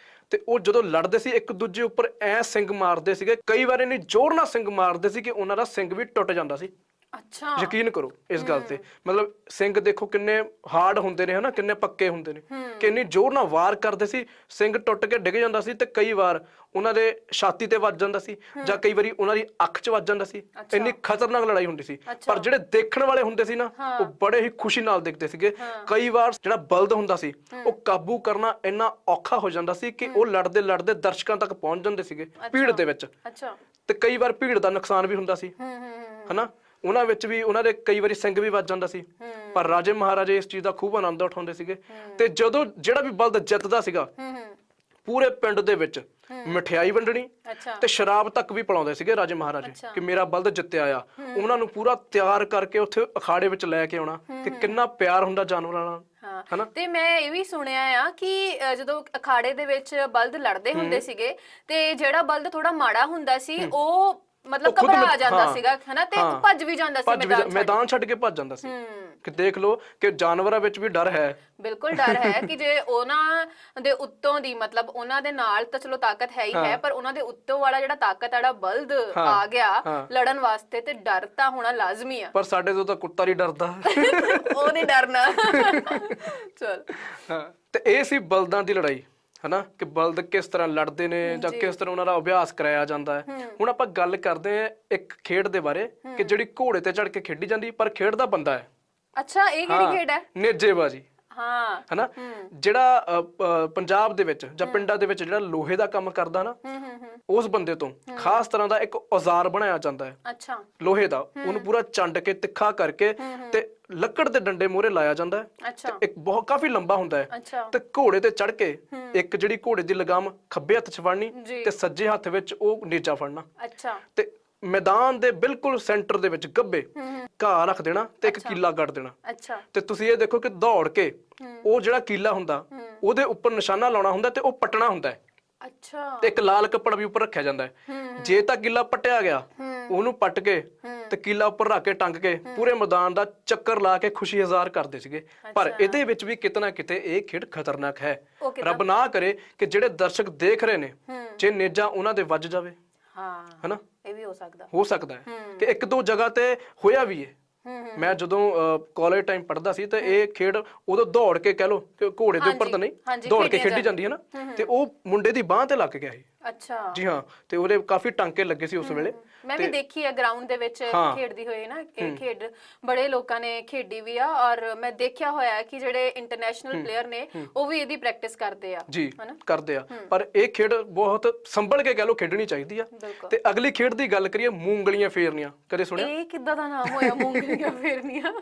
ਤੇ ਉਹ ਜਦੋਂ ਲੜਦੇ ਸੀ ਇੱਕ ਦੂਜੇ ਉੱਪਰ ਐ ਸਿੰਗ ਮਾਰਦੇ ਸੀਗੇ। ਕਈ ਵਾਰ ਇੰਨੀ ਜ਼ੋਰ ਨਾਲ ਸਿੰਗ ਮਾਰਦੇ ਸੀ ਕਿ ਉਹਨਾਂ ਦਾ ਸਿੰਗ ਵੀ ਟੁੱਟ ਜਾਂਦਾ ਸੀ। ਅੱਛਾ, ਯਕੀਨ ਕਰੋ ਇਸ ਗੱਲ ਤੇ। ਮਤਲਬ ਸਿੰਗ ਦੇਖੋ ਕਿੰਨੇ ਹਾਰਡ ਹੁੰਦੇ ਨੇ, ਹਨਾ, ਕਿੰਨੇ ਪੱਕੇ ਹੁੰਦੇ ਨੇ, ਕਿ ਇੰਨੀ ਜ਼ੋਰ ਨਾਲ ਵਾਰ ਕਰਦੇ ਸੀ, ਸਿੰਗ ਟੁੱਟ ਕੇ ਡਿੱਗ ਜਾਂਦਾ ਸੀ। ਤੇ ਕਈ ਵਾਰ ਉਹਨਾਂ ਦੇ ਛਾਤੀ ਤੇ ਵੱਜ ਜਾਂਦਾ ਸੀ, ਜਾਂ ਕਈ ਵਾਰੀ ਉਹਨਾਂ ਦੀ ਅੱਖ 'ਚ ਵੱਜ ਜਾਂਦਾ ਸੀ। ਇੰਨੀ ਖਤਰਨਾਕ ਲੜਾਈ ਹੁੰਦੀ ਸੀ। ਪਰ ਜਿਹੜੇ ਦੇਖਣ ਵਾਲੇ ਹੁੰਦੇ ਸੀ ਨਾ, ਉਹ ਬੜੇ ਹੀ ਖੁਸ਼ੀ ਨਾਲ ਦੇਖਦੇ ਸੀਗੇ। ਕਈ ਵਾਰ ਜਿਹੜਾ ਬਲਦ ਹੁੰਦਾ ਸੀ, ਉਹ ਕਾਬੂ ਕਰਨਾ ਇੰਨਾ ਔਖਾ ਹੋ ਜਾਂਦਾ ਸੀ ਕਿ ਉਹ ਲੜਦੇ ਲੜਦੇ ਦਰਸ਼ਕਾਂ ਤੱਕ ਪਹੁੰਚ ਜਾਂਦੇ ਸੀਗੇ ਭੀੜ ਦੇ ਵਿੱਚ। ਤੇ ਕਈ ਵਾਰ ਭੀੜ ਦਾ ਨੁਕਸਾਨ ਵੀ ਹੁੰਦਾ ਸੀ, ਹਨਾ। ਉਹਨਾਂ ਵਿੱਚ ਵੀ ਉਹਨਾਂ ਦੇ ਕਈ ਵਾਰੀ ਸਿੰਗ ਵੀ ਵੱਜ ਜਾਂਦਾ ਸੀ। ਪਰ ਰਾਜੇ ਮਹਾਰਾਜੇ ਇਸ ਚੀਜ਼ ਦਾ ਖੂਬ ਆਨੰਦ ਉਠਾਉਂਦੇ ਸੀਗੇ। ਤੇ ਜਦੋਂ ਜਿਹੜਾ ਵੀ ਬਲਦ ਜਿੱਤਦਾ ਸੀਗਾ, ਪੂਰੇ ਪਿੰਡ ਦੇ ਵਿੱਚ ਮਠਿਆਈ ਵੰਡਣੀ ਤੇ ਸ਼ਰਾਬ ਤੱਕ ਵੀ ਪਿਲਾਉਂਦੇ ਸੀਗੇ ਰਾਜੇ ਮਹਾਰਾਜੇ, ਕਿ ਮੇਰਾ ਬਲਦ ਜਿੱਤਿਆ ਆ। ਉਹਨਾਂ ਨੂੰ ਪੂਰਾ ਤਿਆਰ ਕਰਕੇ ਉੱਥੇ ਅਖਾੜੇ ਵਿੱਚ ਲੈ ਕੇ ਆਉਣਾ। ਕਿ ਕਿੰਨਾ ਪਿਆਰ ਹੁੰਦਾ ਜਾਨਵਰਾਂ ਨਾਲ, ਹਨਾ। ਤੇ ਮੈਂ ਇਹ ਵੀ ਸੁਣਿਆ ਆ ਕਿ ਜਦੋਂ ਅਖਾੜੇ ਦੇ ਵਿੱਚ ਬਲਦ ਲੜਦੇ ਹੁੰਦੇ ਸੀਗੇ, ਤੇ ਜਿਹੜਾ ਬਲਦ ਥੋੜਾ ਮਾੜਾ ਹੁੰਦਾ ਸੀ, ਉਹ ਮਤਲਬ ਘਬਰਾ ਜਾਂਦਾ ਸੀਗਾ, ਹਨਾ, ਤੇ ਭੱਜ ਵੀ ਜਾਂਦਾ ਸੀ, ਮੈਦਾਨ ਛੱਡ ਕੇ ਭੱਜ ਜਾਂਦਾ ਸੀ। ਕਿ ਦੇਖ ਲਓ ਕਿ ਜਾਨਵਰਾਂ ਵਿੱਚ ਵੀ ਡਰ ਹੈ। ਬਿਲਕੁਲ ਡਰ ਹੈ ਕਿ ਜੇ ਉਹਨਾਂ ਦੇ ਉੱਤੋਂ ਦੀ, ਮਤਲਬ ਉਹਨਾਂ ਦੇ ਨਾਲ ਤਾਂ ਚਲੋ ਤਾਕਤ ਹੈ ਹੀ ਹੈ, ਪਰ ਉਹਨਾਂ ਦੇ ਉੱਤੋਂ ਵਾਲਾ ਜਿਹੜਾ ਤਾਕਤ ਵਾਲਾ ਬਲਦ ਆ ਗਿਆ ਲੜਨ ਵਾਸਤੇ, ਤੇ ਡਰ ਤਾਂ ਹੋਣਾ ਲਾਜ਼ਮੀ ਆ। ਪਰ ਸਾਡੇ ਤੋਂ ਤਾਂ ਕੁੱਤਾ ਨਹੀਂ ਡਰਦਾ। ਉਹ ਨਹੀਂ ਡਰਨਾ। ਚਲ, ਤੇ ਇਹ ਸੀ ਬਲਦਾਂ ਦੀ ਲੜਾਈ, ਹਨਾ। ਕਿ ਬਲਦ ਕਿਸ ਤਰ੍ਹਾਂ ਲੜਦੇ ਨੇ, ਜਾਂ ਕਿਸ ਤਰ੍ਹਾਂ ਉਹਨਾਂ ਦਾ ਅਭਿਆਸ ਕਰਾਇਆ ਜਾਂਦਾ ਹੈ। ਹੁਣ ਆਪਾਂ ਗੱਲ ਕਰਦੇ ਹਾਂ ਇੱਕ ਖੇਡ ਦੇ ਬਾਰੇ, ਕਿ ਜਿਹੜੀ ਘੋੜੇ ਤੇ ਚੜ ਕੇ ਖੇਡੀ ਜਾਂਦੀ, ਪਰ ਖੇਡਦਾ ਬੰਦਾ ਹੈ। ਅੱਛਾ, ਇਹ ਕਿਹੜੀ ਖੇਡ ਹੈ? ਨੇਜੇਬਾਜ਼ੀ, ਹਨਾ। ਜਿਹੜਾ ਪੰਜਾਬ ਦੇ ਵਿੱਚ ਜਾਂ ਪਿੰਡਾਂ ਦੇ ਵਿੱਚ ਜਿਹੜਾ ਲੋਹੇ ਦਾ ਕੰਮ ਕਰਦਾ ਨਾ, ਉਸ ਬੰਦੇ ਤੋਂ ਖਾਸ ਤਰ੍ਹਾਂ ਦਾ ਇੱਕ ਔਜ਼ਾਰ ਬਣਾਇਆ ਜਾਂਦਾ ਹੈ, ਲੋਹੇ ਦਾ। ਉਹਨੂੰ ਪੂਰਾ ਚੰਡ ਕੇ ਤਿੱਖਾ ਕਰਕੇ ਤੇ ਲੱਕੜ ਦੇ ਡੰਡੇ ਮੂਹਰੇ ਲਾਇਆ ਜਾਂਦਾ ਹੈ। ਇੱਕ ਬਹੁਤ ਕਾਫੀ ਲੰਬਾ ਹੁੰਦਾ ਹੈ। ਤੇ ਘੋੜੇ ਤੇ ਚੜ ਕੇ ਇੱਕ ਜਿਹੜੀ ਘੋੜੇ ਦੀ ਲਗਾਮ ਖੱਬੇ ਹੱਥ 'ਚ ਫੜਨੀ ਤੇ ਸੱਜੇ ਹੱਥ ਵਿੱਚ ਉਹ ਨੇਜਾ ਫੜਨਾ। ਤੇ ਮੈਦਾਨ ਦੇ ਬਿਲਕੁਲ ਸੈਂਟਰ ਦੇ ਵਿੱਚ ਗੱਭੇ ਘਾਹ ਰੱਖ ਦੇਣਾ ਤੇ ਇੱਕ ਕੀਲਾ ਗੱਡ ਦੇਣਾ। ਤੇ ਤੁਸੀਂ ਇਹ ਦੇਖੋ ਕਿ ਦੌੜ ਕੇ ਉਹ ਜਿਹੜਾ ਕੀਲਾ ਹੁੰਦਾ, ਉਹਦੇ ਉੱਪਰ ਨਿਸ਼ਾਨਾ ਲਾਉਣਾ ਹੁੰਦਾ ਤੇ ਉਹ ਪੱਟਣਾ ਹੁੰਦਾ ਹੈ। ਤੇ ਇੱਕ ਲਾਲ ਕੱਪੜਾ ਵੀ ਉੱਪਰ ਰੱਖਿਆ ਜਾਂਦਾ ਹੈ। ਜੇ ਤਾਂ ਕੀਲਾ ਪੱਟਿਆ ਗਿਆ, ਉਹਨੂੰ ਪੱਟ ਕੇ ਤੇ ਕੀਲਾ ਉੱਪਰ ਰੱਖ ਕੇ ਟੰਗ ਕੇ ਪੂਰੇ ਮੈਦਾਨ ਦਾ ਚੱਕਰ ਲਾ ਕੇ ਖੁਸ਼ੀ ਹਜ਼ਾਰ ਕਰਦੇ ਸੀਗੇ। ਪਰ ਇਹਦੇ ਵਿੱਚ ਵੀ ਕਿਤੇ ਨਾ ਕਿਤੇ ਇਹ ਖੇਡ ਖਤਰਨਾਕ ਹੈ। ਰੱਬ ਨਾ ਕਰੇ ਕਿ ਜਿਹੜੇ ਦਰਸ਼ਕ ਦੇਖ ਰਹੇ ਨੇ, ਜੇ ਨੇਜਾ ਉਹਨਾਂ ਦੇ ਵੱਜ ਜਾਵੇ, ਹਨਾ। ਇਹ ਵੀ ਹੋ ਸਕਦਾ ਹੈ ਕਿ 1-2 ਜਗ੍ਹਾ ਤੇ ਹੋਇਆ ਵੀ ਹੈ। ਮੈਂ ਜਦੋਂ ਕਾਲਜ ਟਾਈਮ ਪੜ੍ਹਦਾ ਸੀ, ਤੇ ਇਹ ਖੇਡ ਉਦੋਂ ਦੌੜ ਕੇ ਕਹਿ ਲੋ ਕਿ ਘੋੜੇ ਦੇ ਉੱਪਰ ਤਾਂ ਨਹੀਂ, ਦੌੜ ਕੇ ਖੇਡੀ ਜਾਂਦੀ ਹੈ ਨਾ, ਤੇ ਉਹ ਮੁੰਡੇ ਦੀ ਬਾਂਹ ਤੇ ਲੱਗ ਗਿਆ ਸੀ। ਅੱਛਾ ਜੀ ਹਾਂ, ਤੇ ਉਹਦੇ ਕਾਫੀ ਟਾਂਕੇ ਲੱਗੇ ਸੀ ਉਸ ਵੇਲੇ। ਮੈਂ ਵੀ ਦੇਖੀ ਆ ਗਰਾਊਂਡ ਦੇ ਵਿੱਚ ਖੇਡਦੀ ਹੋਈ ਨਾ, ਇਹ ਖੇਡ ਬੜੇ ਲੋਕਾਂ ਨੇ ਖੇਡੀ ਵੀ ਆ, ਔਰ ਮੈਂ ਦੇਖਿਆ ਹੋਇਆ ਕਿ ਜਿਹੜੇ ਇੰਟਰਨੈਸ਼ਨਲ ਪਲੇਅਰ ਨੇ ਉਹ ਵੀ ਇਹਦੀ ਪ੍ਰੈਕਟਿਸ ਕਰਦੇ ਆ ਜੀ, ਕਰਦੇ ਆ। ਪਰ ਇਹ ਖੇਡ ਬਹੁਤ ਸੰਭਲ ਕੇ ਕਹਿ ਲੋ ਖੇਡਣੀ ਚਾਹੀਦੀ ਆ। ਤੇ ਅਗਲੀ ਖੇਡ ਦੀ ਗੱਲ ਕਰੀਏ, ਮੂੰਗਲੀਆਂ ਫੇਰਨੀਆਂ, ਕਦੇ ਸੁਣਿਆ? ਇਹ ਕਿੱਦਾਂ ਦਾ ਨਾਮ ਹੋਇਆ ਮੂੰਗਲੀਆਂ ਫੇਰਨੀਆਂ?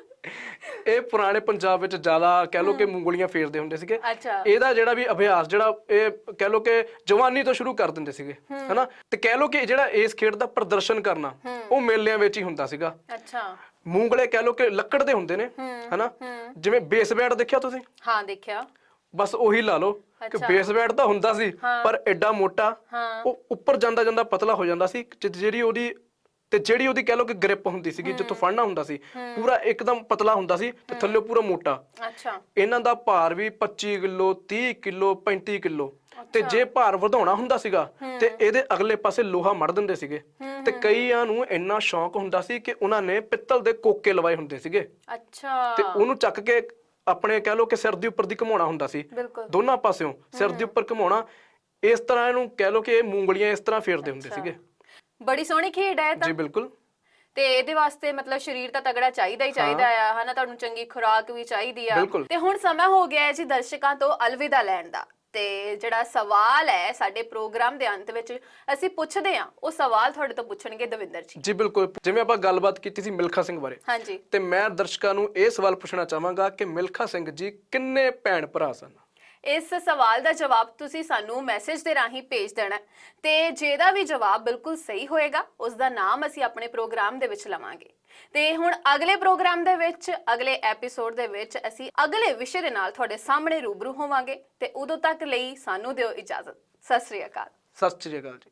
ਇਹ ਪੁਰਾਣੇ ਪੰਜਾਬ ਵਿੱਚ ਜ਼ਿਆਦਾ ਕਹਿ ਲੋ ਕਿ ਮੂੰਗਲੀਆਂ ਫੇਰਦੇ ਹੁੰਦੇ ਸੀਗੇ। ਅੱਛਾ। ਇਹਦਾ ਜਿਹੜਾ ਵੀ ਅਭਿਆਸ ਜਿਹੜਾ ਇਹ ਕਹਿ ਲੋ ਕਿ ਜਵਾਨੀ ਤੋਂ ਸ਼ੁਰੂ ਕਰ ਦਿੰਦੇ ਸੀਗੇ, ਹਨਾ। ਤੇ ਕਹਿ ਲੋ ਕਿ ਜਿਹੜਾ ਇਸ ਖੇਡ ਦਾ ਪ੍ਰਦਰਸ਼ਨ ਕਰਨਾ ਉਹ ਮੇਲਿਆਂ ਵਿੱਚ ਹੀ ਹੁੰਦਾ ਸੀਗਾ। ਅੱਛਾ। ਮੂੰਗਲੇ ਕਹਿ ਲੋ ਕਿ ਲੱਕੜ ਦੇ ਹੁੰਦੇ ਨੇ, ਹਨਾ। ਜਿਵੇਂ ਬੇਸਬੈਟ ਦੇਖਿਆ ਤੁਸੀਂ? ਹਾਂ, ਦੇਖਿਆ। ਬਸ ਉਹੀ ਲਾ ਲਓ ਕਿ ਬੇਸਬੈਟ ਤਾਂ ਹੁੰਦਾ ਸੀ ਪਰ ਐਡਾ ਮੋਟਾ, ਉਹ ਉੱਪਰ ਜਾਂਦਾ ਜਾਂਦਾ ਪਤਲਾ ਹੋ ਜਾਂਦਾ ਸੀ। ਜਿਹੜੀ ਉਹਦੀ ਕਹਿ ਲੋ ਕਿ ਗ੍ਰਿਪ ਹੁੰਦੀ ਸੀਗੀ, ਜਿੱਥੋਂ ਫੜਨਾ ਹੁੰਦਾ ਸੀ, ਪੂਰਾ ਇੱਕਦਮ ਪਤਲਾ ਹੁੰਦਾ ਸੀ ਤੇ ਥੱਲੇ ਪੂਰਾ ਮੋਟਾ। ਅੱਛਾ। ਇਹਨਾਂ ਦਾ ਭਾਰ ਵੀ 25 ਕਿਲੋ, 30 ਕਿਲੋ, 35 ਕਿਲੋ। ਤੇ ਜੇ ਭਾਰ ਵਧਾਉਣਾ ਹੁੰਦਾ ਸੀਗਾ ਤੇ ਇਹਦੇ ਅਗਲੇ ਪਾਸੇ ਲੋਹਾ ਮੜ ਦਿੰਦੇ ਸੀਗੇ। ਤੇ ਕਈਆਂ ਨੂੰ ਇੰਨਾ ਸ਼ੌਂਕ ਹੁੰਦਾ ਸੀ ਕਿ ਉਹਨਾਂ ਨੇ ਪਿੱਤਲ ਦੇ ਕੋਕੇ ਲਵਾਏ ਹੁੰਦੇ ਸੀਗੇ। ਅੱਛਾ। ਤੇ ਉਹਨੂੰ ਚੱਕ ਕੇ ਆਪਣੇ ਕਹਿ ਲੋ ਕਿ ਸਿਰ ਦੇ ਉੱਪਰ ਦੀ ਘੁਮਾਉਣਾ ਹੁੰਦਾ ਸੀ, ਦੋਨਾਂ ਪਾਸਿਓਂ ਸਿਰ ਦੇ ਉੱਪਰ ਘੁਮਾਉਣਾ। ਇਸ ਤਰ੍ਹਾਂ ਇਹਨੂੰ ਕਹਿ ਲੋ ਕਿ ਇਹ ਮੂੰਗਲੀਆਂ ਇਸ ਤਰ੍ਹਾਂ ਫੇਰਦੇ ਹੁੰਦੇ ਸੀਗੇ। ਬੜੀ ਸੋਹਣੀ ਖੇਡ ਹੈ ਤਾਂ। ਜੀ ਬਿਲਕੁਲ। ਤੇ ਇਹਦੇ ਵਾਸਤੇ ਮਤਲਬ ਸਰੀਰ ਤਾਂ ਤਗੜਾ ਚਾਹੀਦਾ ਹੀ ਚਾਹੀਦਾ ਆ, ਹਨਾ। ਤੁਹਾਨੂੰ ਚੰਗੀ ਖੁਰਾਕ ਵੀ ਚਾਹੀਦੀ ਆ। ਤੇ ਹੁਣ ਸਮਾਂ ਹੋ ਗਿਆ ਹੈ ਜੀ ਦਰਸ਼ਕਾਂ ਤੋਂ ਅਲਵਿਦਾ ਲੈਣ ਦਾ। ਤੇ ਜਿਹੜਾ ਸਵਾਲ ਹੈ ਸਾਡੇ ਪ੍ਰੋਗਰਾਮ ਦੇ ਅੰਤ ਵਿੱਚ ਅਸੀਂ ਪੁੱਛਦੇ ਆ, ਉਹ ਸਵਾਲ ਤੁਹਾਡੇ ਤੋਂ ਪੁੱਛਣਗੇ ਦਵਿੰਦਰ ਜੀ। ਜੀ ਬਿਲਕੁਲ। ਜਿਵੇਂ ਆਪਾਂ ਗੱਲਬਾਤ ਕੀਤੀ ਸੀ ਮਿਲਖਾ ਸਿੰਘ ਬਾਰੇ, ਹਾਂਜੀ, ਤੇ ਮੈਂ ਦਰਸ਼ਕਾਂ ਨੂੰ ਇਹ ਸਵਾਲ ਪੁੱਛਣਾ ਚਾਹਾਂਗਾ ਕਿ ਮਿਲਖਾ ਸਿੰਘ ਜੀ ਕਿੰਨੇ ਭੈਣ ਭਰਾ ਸਨ? ਇਸ ਸਵਾਲ ਦਾ ਜਵਾਬ ਤੁਸੀਂ ਸਾਨੂੰ ਮੈਸੇਜ ਦੇ ਰਾਹੀਂ ਭੇਜ ਦੇਣਾ, ਤੇ ਜਿਹਦਾ ਵੀ ਜਵਾਬ ਬਿਲਕੁਲ ਸਹੀ ਹੋਏਗਾ ਉਸ ਦਾ ਨਾਮ ਅਸੀਂ ਆਪਣੇ ਪ੍ਰੋਗਰਾਮ ਦੇ ਵਿੱਚ ਲਵਾਂਗੇ। ਤੇ ਹੁਣ ਅਗਲੇ ਪ੍ਰੋਗਰਾਮ ਦੇ ਵਿੱਚ, ਅਗਲੇ ਐਪੀਸੋਡ ਦੇ ਵਿੱਚ ਅਸੀਂ ਅਗਲੇ ਵਿਸ਼ੇ ਦੇ ਨਾਲ ਤੁਹਾਡੇ ਸਾਹਮਣੇ ਰੂਬਰੂ ਹੋਵਾਂਗੇ। ਤੇ ਉਦੋਂ ਤੱਕ ਲਈ ਸਾਨੂੰ ਦਿਓ ਇਜਾਜ਼ਤ। ਸਤਿ ਸ੍ਰੀ ਅਕਾਲ। ਸਤਿ ਸ੍ਰੀ ਅਕਾਲ ਜੀ।